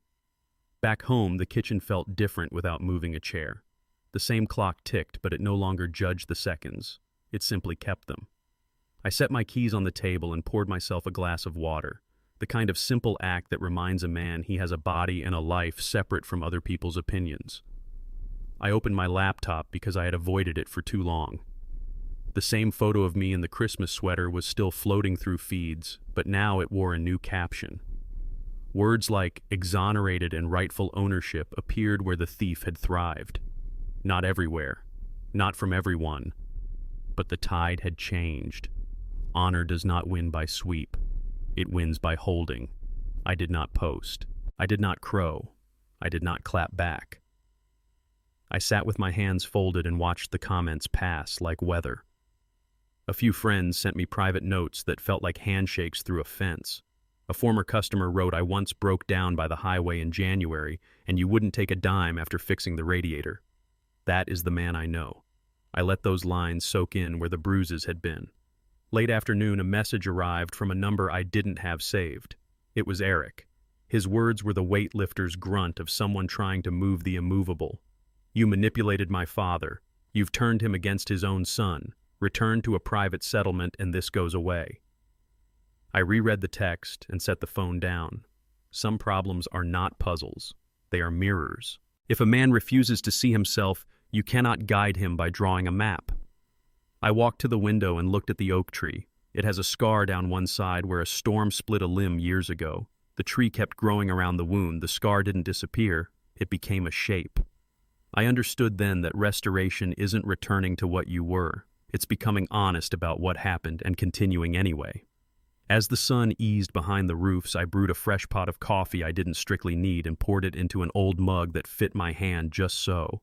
Back home, the kitchen felt different without moving a chair. The same clock ticked, but it no longer judged the seconds. It simply kept them. I set my keys on the table and poured myself a glass of water, the kind of simple act that reminds a man he has a body and a life separate from other people's opinions. I opened my laptop because I had avoided it for too long. The same photo of me in the Christmas sweater was still floating through feeds, but now it wore a new caption. Words like exonerated and rightful ownership appeared where the thief had thrived. Not everywhere, not from everyone, but the tide had changed. Honor does not win by sweep. It wins by holding. I did not post. I did not crow. I did not clap back. I sat with my hands folded and watched the comments pass like weather. A few friends sent me private notes that felt like handshakes through a fence. A former customer wrote, "I once broke down by the highway in January, and you wouldn't take a dime after fixing the radiator." That is the man I know. I let those lines soak in where the bruises had been. Late afternoon, a message arrived from a number I didn't have saved. It was Eric. His words were the weightlifter's grunt of someone trying to move the immovable. "You manipulated my father. You've turned him against his own son. Return to a private settlement and this goes away." I reread the text and set the phone down. Some problems are not puzzles. They are mirrors. If a man refuses to see himself, you cannot guide him by drawing a map. I walked to the window and looked at the oak tree. It has a scar down one side where a storm split a limb years ago. The tree kept growing around the wound. The scar didn't disappear. It became a shape. I understood then that restoration isn't returning to what you were. It's becoming honest about what happened and continuing anyway. As the sun eased behind the roofs, I brewed a fresh pot of coffee I didn't strictly need and poured it into an old mug that fit my hand just so.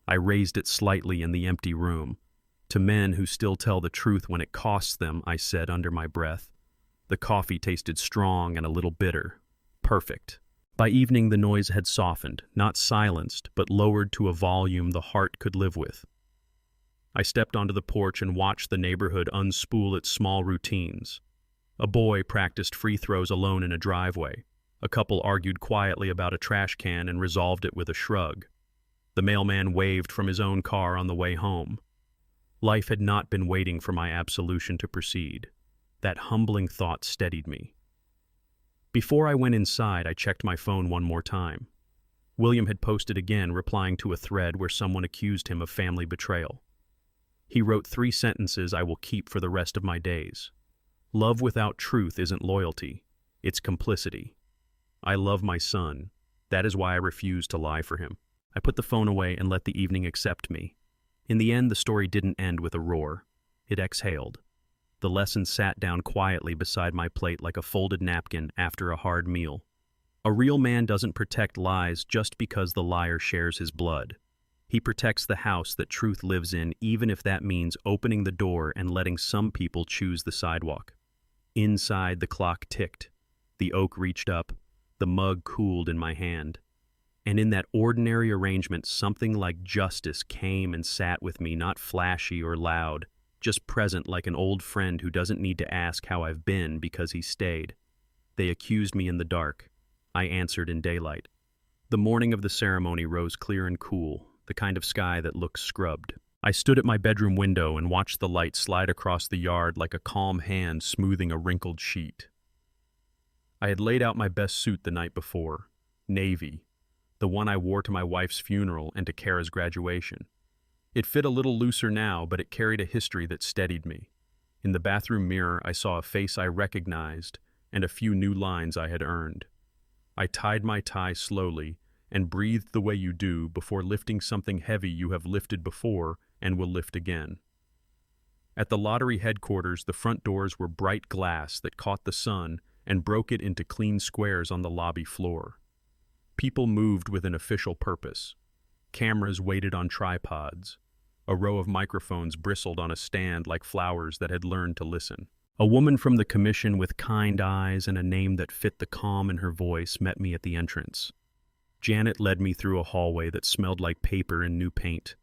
I raised it slightly in the empty room. "To men who still tell the truth when it costs them," I said under my breath. The coffee tasted strong and a little bitter. Perfect. By evening, the noise had softened, not silenced, but lowered to a volume the heart could live with. I stepped onto the porch and watched the neighborhood unspool its small routines. A boy practiced free throws alone in a driveway. A couple argued quietly about a trash can and resolved it with a shrug. The mailman waved from his own car on the way home. Life had not been waiting for my absolution to proceed. That humbling thought steadied me. Before I went inside, I checked my phone one more time. William had posted again, replying to a thread where someone accused him of family betrayal. He wrote 3 sentences I will keep for the rest of my days. Love without truth isn't loyalty, it's complicity. I love my son. That is why I refuse to lie for him. I put the phone away and let the evening accept me. In the end, the story didn't end with a roar. It exhaled. The lesson sat down quietly beside my plate like a folded napkin after a hard meal. A real man doesn't protect lies just because the liar shares his blood. He protects the house that truth lives in, even if that means opening the door and letting some people choose the sidewalk. Inside, the clock ticked. The oak reached up. The mug cooled in my hand. And in that ordinary arrangement, something like justice came and sat with me, not flashy or loud, just present like an old friend who doesn't need to ask how I've been because he stayed. They accused me in the dark. I answered in daylight. The morning of the ceremony rose clear and cool, the kind of sky that looks scrubbed. I stood at my bedroom window and watched the light slide across the yard like a calm hand smoothing a wrinkled sheet. I had laid out my best suit the night before, navy, the one I wore to my wife's funeral and to Kara's graduation. It fit a little looser now, but it carried a history that steadied me. In the bathroom mirror, I saw a face I recognized and a few new lines I had earned. I tied my tie slowly and breathed the way you do before lifting something heavy you have lifted before and will lift again. At the lottery headquarters, the front doors were bright glass that caught the sun and broke it into clean squares on the lobby floor. People moved with an official purpose. Cameras waited on tripods. A row of microphones bristled on a stand like flowers that had learned to listen. A woman from the commission with kind eyes and a name that fit the calm in her voice met me at the entrance. Janet led me through a hallway that smelled like paper and new paint.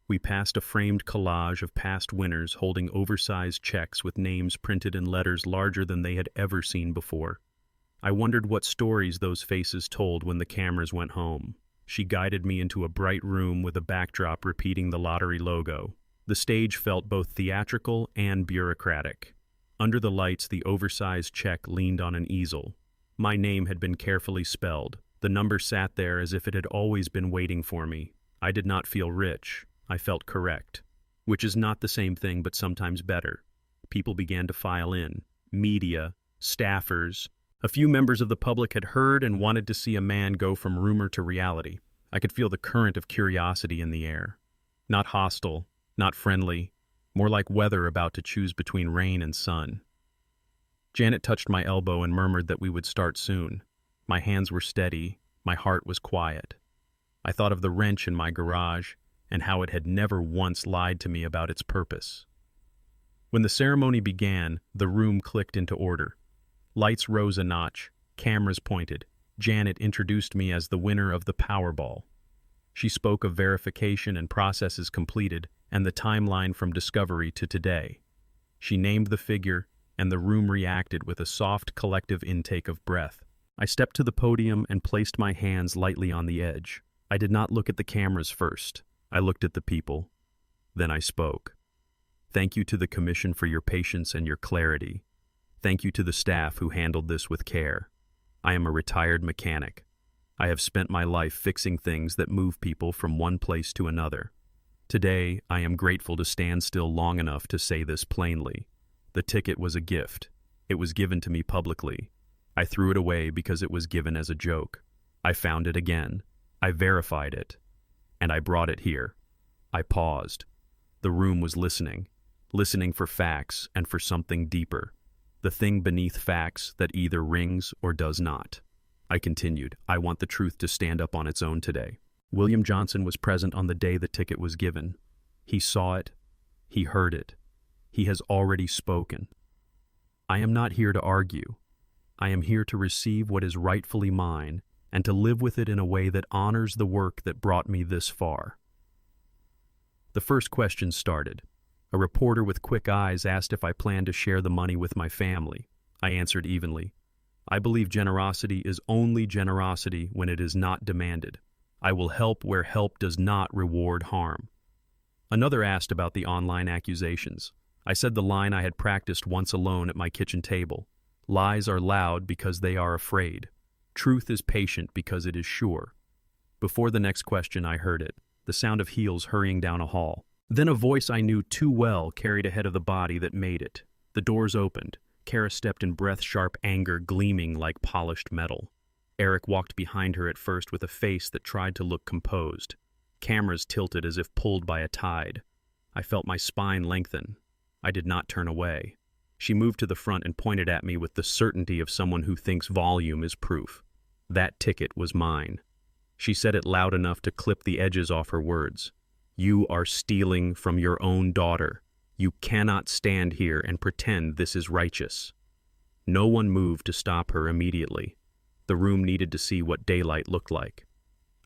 We passed a framed collage of past winners holding oversized checks with names printed in letters larger than they had ever seen before. I wondered what stories those faces told when the cameras went home. She guided me into a bright room with a backdrop repeating the lottery logo. The stage felt both theatrical and bureaucratic. Under the lights, the oversized check leaned on an easel. My name had been carefully spelled. The number sat there as if it had always been waiting for me. I did not feel rich. I felt correct, which is not the same thing but sometimes better. People began to file in. Media, staffers. A few members of the public had heard and wanted to see a man go from rumor to reality. I could feel the current of curiosity in the air. Not hostile, not friendly, more like weather about to choose between rain and sun. Janet touched my elbow and murmured that we would start soon. My hands were steady, my heart was quiet. I thought of the wrench in my garage and how it had never once lied to me about its purpose. When the ceremony began, the room clicked into order. Lights rose a notch, cameras pointed. Janet introduced me as the winner of the Powerball. She spoke of verification and processes completed and the timeline from discovery to today. She named the figure, and the room reacted with a soft collective intake of breath. I stepped to the podium and placed my hands lightly on the edge. I did not look at the cameras first. I looked at the people. Then I spoke. Thank you to the commission for your patience and your clarity. Thank you to the staff who handled this with care. I am a retired mechanic. I have spent my life fixing things that move people from one place to another. Today, I am grateful to stand still long enough to say this plainly. The ticket was a gift. It was given to me publicly. I threw it away because it was given as a joke. I found it again. I verified it. And I brought it here. I paused. The room was listening for facts and for something deeper. The thing beneath facts that either rings or does not. I continued, I want the truth to stand up on its own today. William Johnson was present on the day the ticket was given. He saw it. He heard it. He has already spoken. I am not here to argue. I am here to receive what is rightfully mine and to live with it in a way that honors the work that brought me this far. The first question started. A reporter with quick eyes asked if I planned to share the money with my family. I answered evenly. I believe generosity is only generosity when it is not demanded. I will help where help does not reward harm. Another asked about the online accusations. I said the line I had practiced once alone at my kitchen table. Lies are loud because they are afraid. Truth is patient because it is sure. Before the next question, I heard it, the sound of heels hurrying down a hall. Then a voice I knew too well carried ahead of the body that made it. The doors opened. Kara stepped in breath-sharp anger gleaming like polished metal. Eric walked behind her at first with a face that tried to look composed. Cameras tilted as if pulled by a tide. I felt my spine lengthen. I did not turn away. She moved to the front and pointed at me with the certainty of someone who thinks volume is proof. That ticket was mine. She said it loud enough to clip the edges off her words. You are stealing from your own daughter. You cannot stand here and pretend this is righteous. No one moved to stop her immediately. The room needed to see what daylight looked like.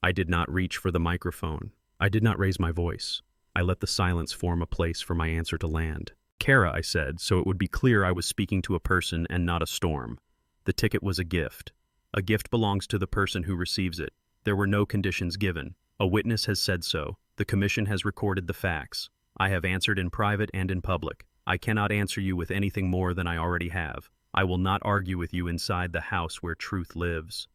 I did not reach for the microphone. I did not raise my voice. I let the silence form a place for my answer to land. Kara, I said, so it would be clear I was speaking to a person and not a storm. The ticket was a gift. A gift belongs to the person who receives it. There were no conditions given. A witness has said so. The commission has recorded the facts. I have answered in private and in public. I cannot answer you with anything more than I already have. I will not argue with you inside the house where truth lives.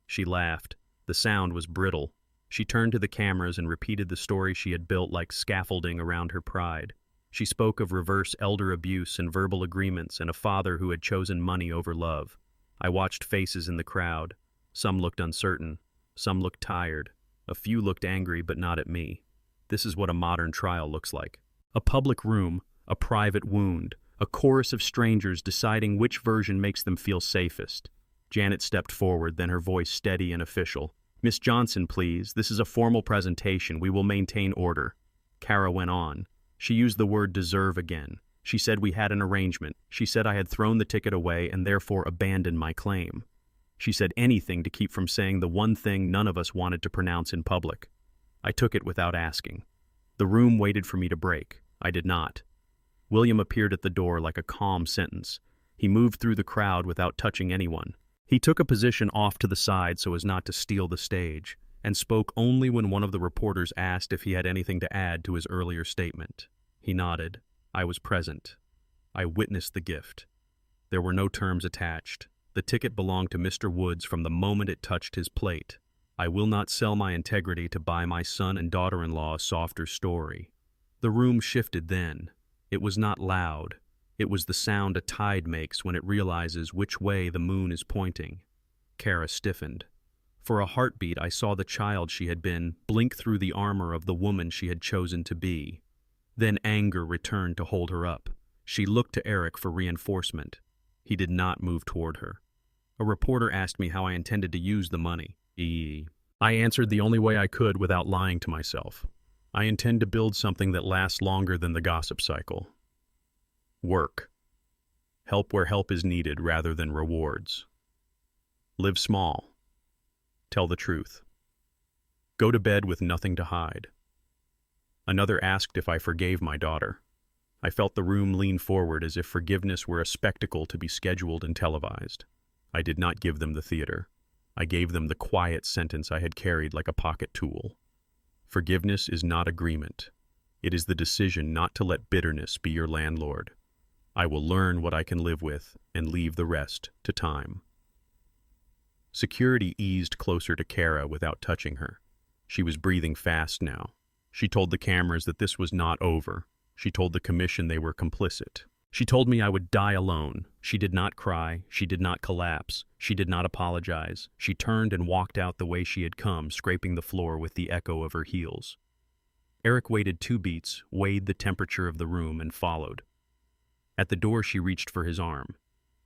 She laughed. The sound was brittle. She turned to the cameras and repeated the story she had built like scaffolding around her pride. She spoke of reverse elder abuse and verbal agreements and a father who had chosen money over love. I watched faces in the crowd. Some looked uncertain. Some looked tired. A few looked angry, but not at me. This is what a modern trial looks like. A public room, a private wound, a chorus of strangers deciding which version makes them feel safest. Janet stepped forward, then her voice steady and official. Miss Johnson, please. This is a formal presentation. We will maintain order. Kara went on. She used the word deserve again. She said we had an arrangement. She said I had thrown the ticket away and therefore abandoned my claim. She said anything to keep from saying the one thing none of us wanted to pronounce in public. I took it without asking. The room waited for me to break. I did not. William appeared at the door like a calm sentence. He moved through the crowd without touching anyone. He took a position off to the side so as not to steal the stage, and spoke only when one of the reporters asked if he had anything to add to his earlier statement. He nodded. I was present. I witnessed the gift. There were no terms attached. The ticket belonged to Mr. Woods from the moment it touched his plate. I will not sell my integrity to buy my son and daughter-in-law a softer story. The room shifted then. It was not loud. It was the sound a tide makes when it realizes which way the moon is pointing. Kara stiffened. For a heartbeat, I saw the child she had been blink through the armor of the woman she had chosen to be. Then anger returned to hold her up. She looked to Eric for reinforcement. He did not move toward her. A reporter asked me how I intended to use the money. I answered the only way I could without lying to myself. I intend to build something that lasts longer than the gossip cycle. Work. Help where help is needed rather than rewards. Live small. Tell the truth. Go to bed with nothing to hide. Another asked if I forgave my daughter. I felt the room lean forward as if forgiveness were a spectacle to be scheduled and televised. I did not give them the theater. I gave them the quiet sentence I had carried like a pocket tool. Forgiveness is not agreement. It is the decision not to let bitterness be your landlord. I will learn what I can live with and leave the rest to time. Security eased closer to Kara without touching her. She was breathing fast now. She told the cameras that this was not over. She told the commission they were complicit. She told me I would die alone. She did not cry. She did not collapse. She did not apologize. She turned and walked out the way she had come, scraping the floor with the echo of her heels. Eric waited 2 beats, weighed the temperature of the room, and followed. At the door, she reached for his arm.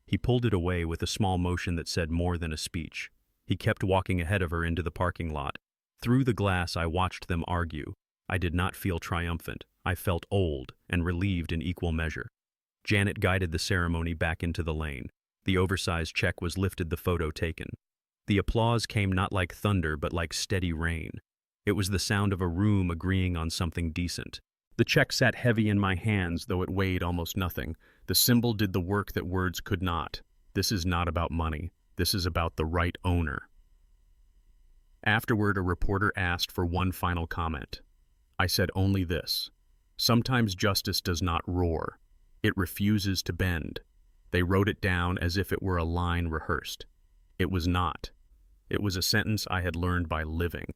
He pulled it away with a small motion that said more than a speech. He kept walking ahead of her into the parking lot. Through the glass, I watched them argue. I did not feel triumphant. I felt old and relieved in equal measure. Janet guided the ceremony back into the lane. The oversized check was lifted, the photo taken. The applause came not like thunder, but like steady rain. It was the sound of a room agreeing on something decent. The check sat heavy in my hands, though it weighed almost nothing. The symbol did the work that words could not. This is not about money. This is about the right owner. Afterward, a reporter asked for one final comment. I said only this. Sometimes justice does not roar. It refuses to bend. They wrote it down as if it were a line rehearsed. It was not. It was a sentence I had learned by living.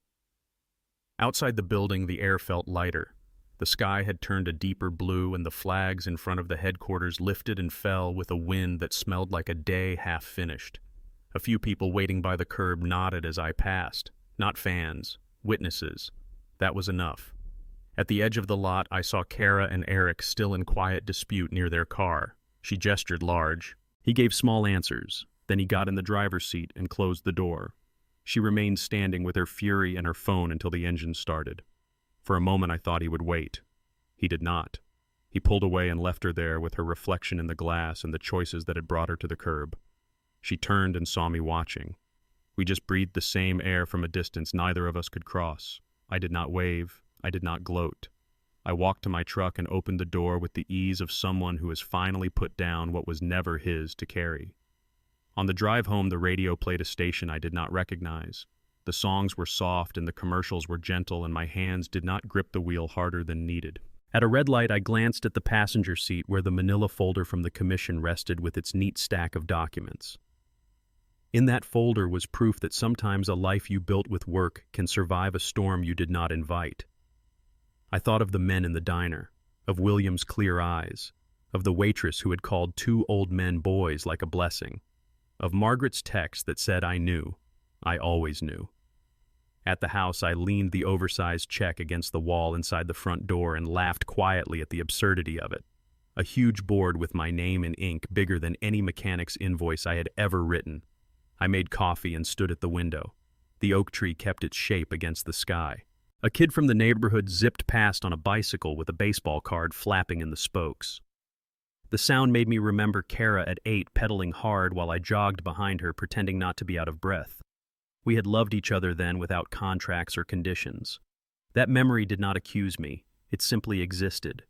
Outside the building, the air felt lighter. The sky had turned a deeper blue, and the flags in front of the headquarters lifted and fell with a wind that smelled like a day half finished. A few people waiting by the curb nodded as I passed. Not fans, witnesses. That was enough. At the edge of the lot, I saw Kara and Eric still in quiet dispute near their car. She gestured large. He gave small answers. Then he got in the driver's seat and closed the door. She remained standing with her fury and her phone until the engine started. For a moment I thought he would wait. He did not. He pulled away and left her there with her reflection in the glass and the choices that had brought her to the curb. She turned and saw me watching. We just breathed the same air from a distance neither of us could cross. I did not wave. I did not gloat. I walked to my truck and opened the door with the ease of someone who has finally put down what was never his to carry. On the drive home, the radio played a station I did not recognize. The songs were soft and the commercials were gentle, and my hands did not grip the wheel harder than needed. At a red light, I glanced at the passenger seat where the manila folder from the commission rested with its neat stack of documents. In that folder was proof that sometimes a life you built with work can survive a storm you did not invite. I thought of the men in the diner, of William's clear eyes, of the waitress who had called two old men boys like a blessing, of Margaret's text that said I knew, I always knew. At the house, I leaned the oversized check against the wall inside the front door and laughed quietly at the absurdity of it. A huge board with my name in ink bigger than any mechanic's invoice I had ever written. I made coffee and stood at the window. The oak tree kept its shape against the sky. A kid from the neighborhood zipped past on a bicycle with a baseball card flapping in the spokes. The sound made me remember Kara at 8 pedaling hard while I jogged behind her, pretending not to be out of breath. We had loved each other then without contracts or conditions. That memory did not accuse me. It simply existed.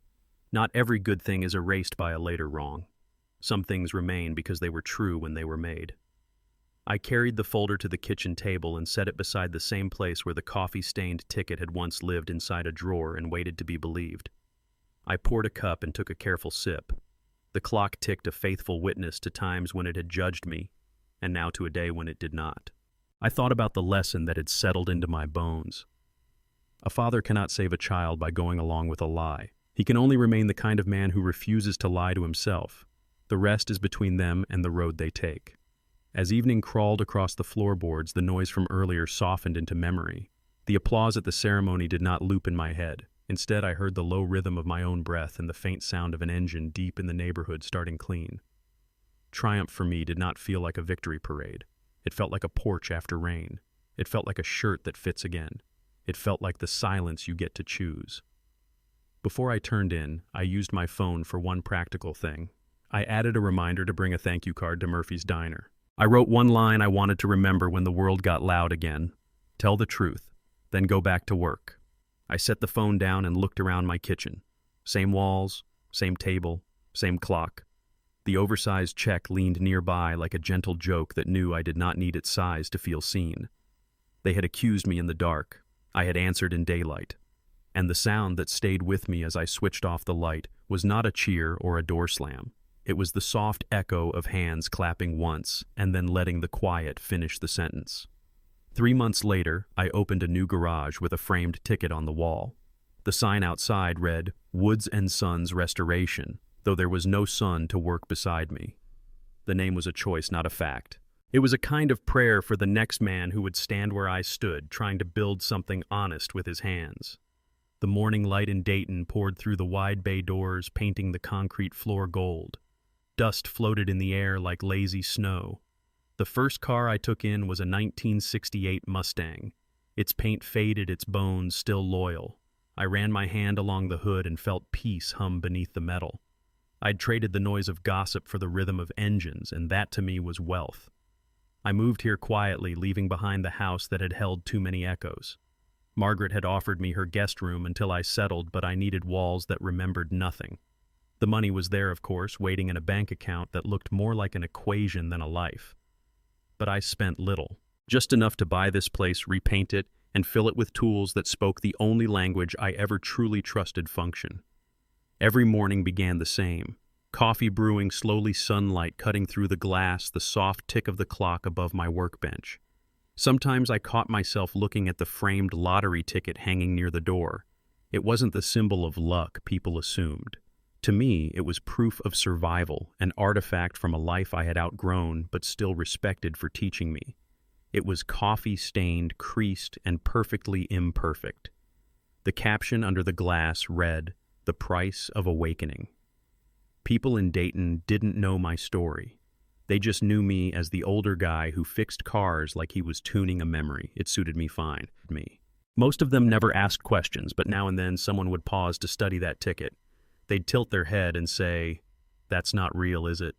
Not every good thing is erased by a later wrong. Some things remain because they were true when they were made. I carried the folder to the kitchen table and set it beside the same place where the coffee-stained ticket had once lived inside a drawer and waited to be believed. I poured a cup and took a careful sip. The clock ticked a faithful witness to times when it had judged me, and now to a day when it did not. I thought about the lesson that had settled into my bones. A father cannot save a child by going along with a lie. He can only remain the kind of man who refuses to lie to himself. The rest is between them and the road they take. As evening crawled across the floorboards, the noise from earlier softened into memory. The applause at the ceremony did not loop in my head. Instead, I heard the low rhythm of my own breath and the faint sound of an engine deep in the neighborhood starting clean. Triumph for me did not feel like a victory parade. It felt like a porch after rain. It felt like a shirt that fits again. It felt like the silence you get to choose. Before I turned in, I used my phone for one practical thing. I added a reminder to bring a thank you card to Murphy's Diner. I wrote one line I wanted to remember when the world got loud again. Tell the truth, then go back to work. I set the phone down and looked around my kitchen. Same walls, same table, same clock. The oversized check leaned nearby like a gentle joke that knew I did not need its size to feel seen. They had accused me in the dark. I had answered in daylight. And the sound that stayed with me as I switched off the light was not a cheer or a door slam. It was the soft echo of hands clapping once and then letting the quiet finish the sentence. 3 months later, I opened a new garage with a framed ticket on the wall. The sign outside read, Woods & Sons Restoration, though there was no son to work beside me. The name was a choice, not a fact. It was a kind of prayer for the next man who would stand where I stood, trying to build something honest with his hands. The morning light in Dayton poured through the wide bay doors, painting the concrete floor gold. Dust floated in the air like lazy snow. The first car I took in was a 1968 Mustang. Its paint faded, its bones still loyal. I ran my hand along the hood and felt peace hum beneath the metal. I'd traded the noise of gossip for the rhythm of engines, and that to me was wealth. I moved here quietly, leaving behind the house that had held too many echoes. Margaret had offered me her guest room until I settled, but I needed walls that remembered nothing. The money was there, of course, waiting in a bank account that looked more like an equation than a life. But but I spent little. Just enough to buy this place, repaint it, and fill it with tools that spoke the only language I ever truly trusted function. Every morning began the same. Coffee brewing, slowly sunlight cutting through the glass, the soft tick of the clock above my workbench. Sometimes I caught myself looking at the framed lottery ticket hanging near the door. It wasn't the symbol of luck people assumed. To me, it was proof of survival, an artifact from a life I had outgrown but still respected for teaching me. It was coffee-stained, creased, and perfectly imperfect. The caption under the glass read, "The Price of Awakening." People in Dayton didn't know my story. They just knew me as the older guy who fixed cars like he was tuning a memory. It suited me fine. Most of them never asked questions, but now and then someone would pause to study that ticket. They'd tilt their head and say, "That's not real, is it?"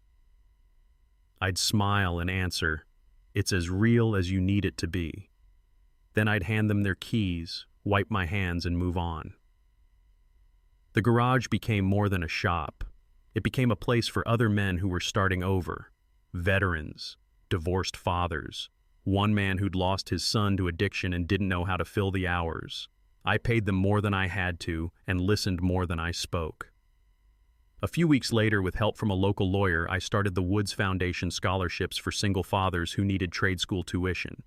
I'd smile and answer, "It's as real as you need it to be." Then I'd hand them their keys, wipe my hands, and move on. The garage became more than a shop. It became a place for other men who were starting over. Veterans, divorced fathers, one man who'd lost his son to addiction and didn't know how to fill the hours. I paid them more than I had to and listened more than I spoke. A few weeks later, with help from a local lawyer, I started the Woods Foundation scholarships for single fathers who needed trade school tuition.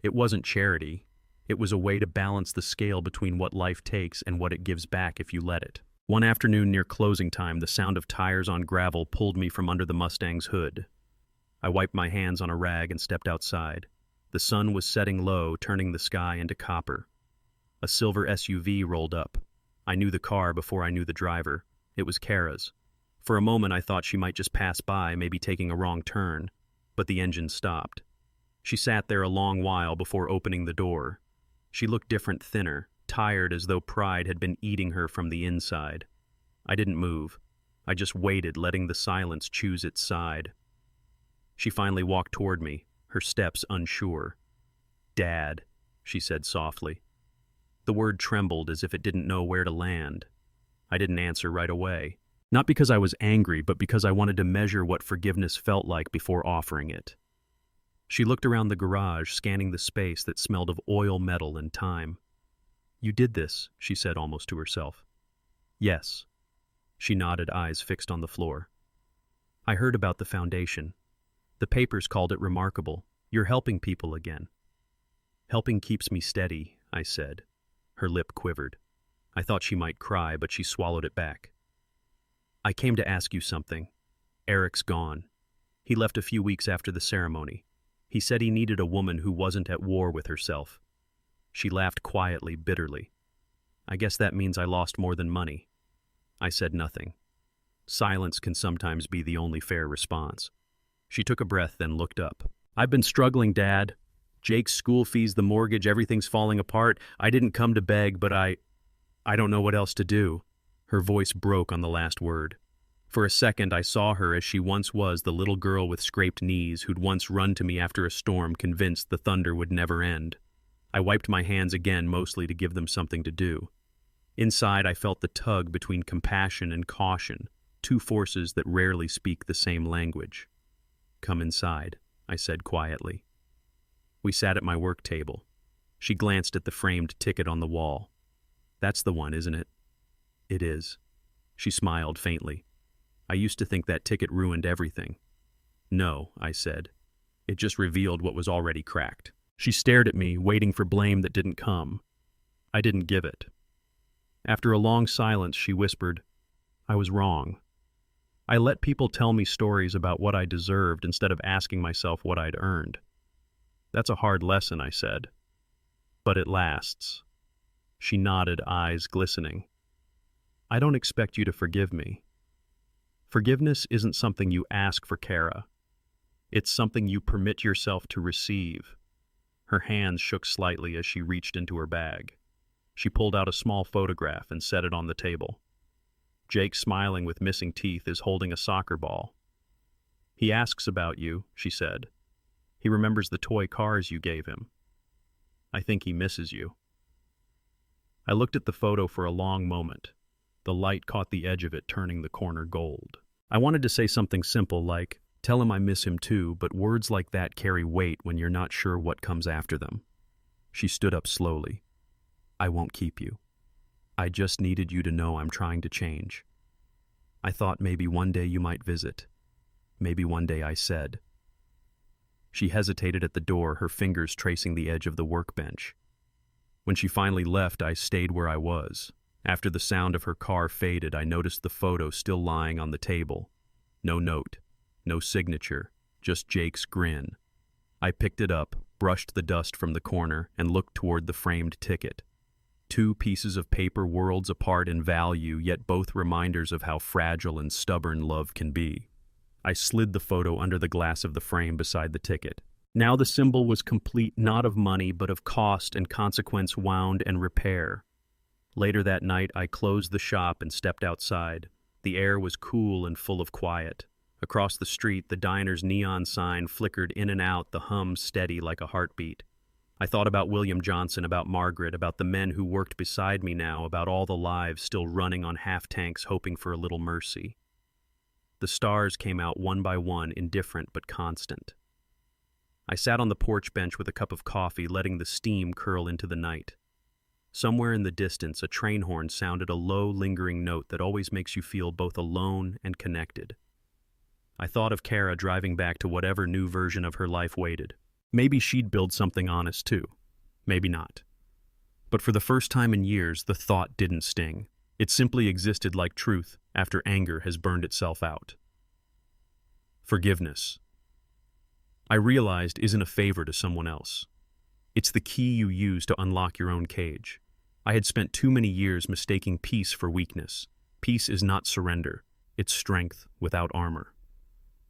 It wasn't charity. It was a way to balance the scale between what life takes and what it gives back if you let it. One afternoon near closing time, the sound of tires on gravel pulled me from under the Mustang's hood. I wiped my hands on a rag and stepped outside. The sun was setting low, turning the sky into copper. A silver SUV rolled up. I knew the car before I knew the driver. It was Kara's. For a moment I thought she might just pass by, maybe taking a wrong turn, but the engine stopped. She sat there a long while before opening the door. She looked different, thinner, tired, as though pride had been eating her from the inside. I didn't move. I just waited, letting the silence choose its side. She finally walked toward me, her steps unsure. "Dad," she said softly. The word trembled as if it didn't know where to land. I didn't answer right away. Not because I was angry, but because I wanted to measure what forgiveness felt like before offering it. She looked around the garage, scanning the space that smelled of oil, metal, and time. "You did this," she said almost to herself. "Yes." She nodded, eyes fixed on the floor. "I heard about the foundation. The papers called it remarkable. You're helping people again." "Helping keeps me steady," I said. Her lip quivered. I thought she might cry, but she swallowed it back. "I came to ask you something. Eric's gone. He left a few weeks after the ceremony. He said he needed a woman who wasn't at war with herself." She laughed quietly, bitterly. "I guess that means I lost more than money." I said nothing. Silence can sometimes be the only fair response. She took a breath, then looked up. "I've been struggling, Dad. Jake's school fees, the mortgage, everything's falling apart. I didn't come to beg, but I don't know what else to do." Her voice broke on the last word. For a second, I saw her as she once was, the little girl with scraped knees who'd once run to me after a storm, convinced the thunder would never end. I wiped my hands again, mostly to give them something to do. Inside, I felt the tug between compassion and caution, two forces that rarely speak the same language. "Come inside," I said quietly. We sat at my work table. She glanced at the framed ticket on the wall. "That's the one, isn't it?" "It is." She smiled faintly. "I used to think that ticket ruined everything." "No," I said. "It just revealed what was already cracked." She stared at me, waiting for blame that didn't come. I didn't give it. After a long silence, she whispered, "I was wrong. I let people tell me stories about what I deserved instead of asking myself what I'd earned." "That's a hard lesson," I said. "But it lasts." She nodded, eyes glistening. "I don't expect you to forgive me. Forgiveness isn't something you ask for, Kara. It's something you permit yourself to receive." Her hands shook slightly as she reached into her bag. She pulled out a small photograph and set it on the table. Jake, smiling with missing teeth, is holding a soccer ball. "He asks about you," she said. "He remembers the toy cars you gave him. I think he misses you." I looked at the photo for a long moment. The light caught the edge of it, turning the corner gold. I wanted to say something simple like, Tell him I miss him too, but words like that carry weight when you're not sure what comes after them. She stood up slowly. I won't keep you. I just needed you to know I'm trying to change. I thought maybe one day you might visit. Maybe one day, I said. She hesitated at the door, her fingers tracing the edge of the workbench. When she finally left, I stayed where I was. After the sound of her car faded, I noticed the photo still lying on the table. No note, no signature, just Jake's grin. I picked it up, brushed the dust from the corner, and looked toward the framed ticket. 2 pieces of paper worlds apart in value, yet both reminders of how fragile and stubborn love can be. I slid the photo under the glass of the frame beside the ticket. Now the symbol was complete, not of money, but of cost and consequence wound and repair. Later that night, I closed the shop and stepped outside. The air was cool and full of quiet. Across the street, the diner's neon sign flickered in and out, the hum steady like a heartbeat. I thought about William Johnson, about Margaret, about the men who worked beside me now, about all the lives still running on half-tanks hoping for a little mercy. The stars came out one by one, indifferent but constant. I sat on the porch bench with a cup of coffee, letting the steam curl into the night. Somewhere in the distance, a train horn sounded a low, lingering note that always makes you feel both alone and connected. I thought of Kara driving back to whatever new version of her life waited. Maybe she'd build something honest too. Maybe not. But for the first time in years, the thought didn't sting. It simply existed like truth after anger has burned itself out. Forgiveness, I realized, isn't a favor to someone else. It's the key you use to unlock your own cage. I had spent too many years mistaking peace for weakness. Peace is not surrender. It's strength without armor.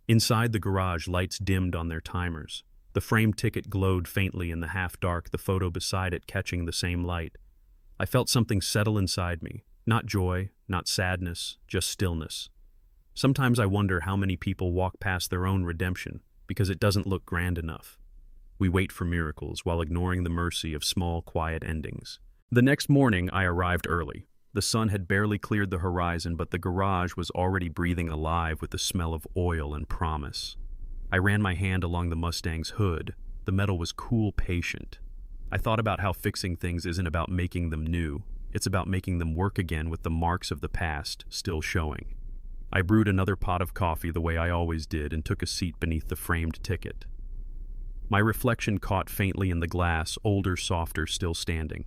Inside the garage, lights dimmed on their timers. The framed ticket glowed faintly in the half-dark, the photo beside it catching the same light. I felt something settle inside me. Not joy, not sadness, just stillness. Sometimes I wonder how many people walk past their own redemption because it doesn't look grand enough. We wait for miracles while ignoring the mercy of small, quiet endings. The next morning, I arrived early. The sun had barely cleared the horizon, but the garage was already breathing alive with the smell of oil and promise. I ran my hand along the Mustang's hood. The metal was cool, patient. I thought about how fixing things isn't about making them new. It's about making them work again with the marks of the past still showing. I brewed another pot of coffee the way I always did and took a seat beneath the framed ticket. My reflection caught faintly in the glass, older, softer, still standing.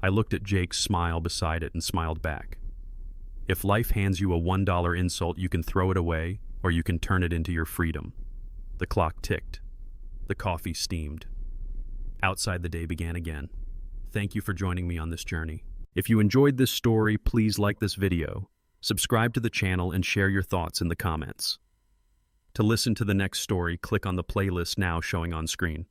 I looked at Jake's smile beside it and smiled back. If life hands you a $1 insult, you can throw it away or you can turn it into your freedom. The clock ticked. The coffee steamed. Outside, the day began again. Thank you for joining me on this journey. If you enjoyed this story, please like this video, subscribe to the channel, and share your thoughts in the comments. To listen to the next story, click on the playlist now showing on screen.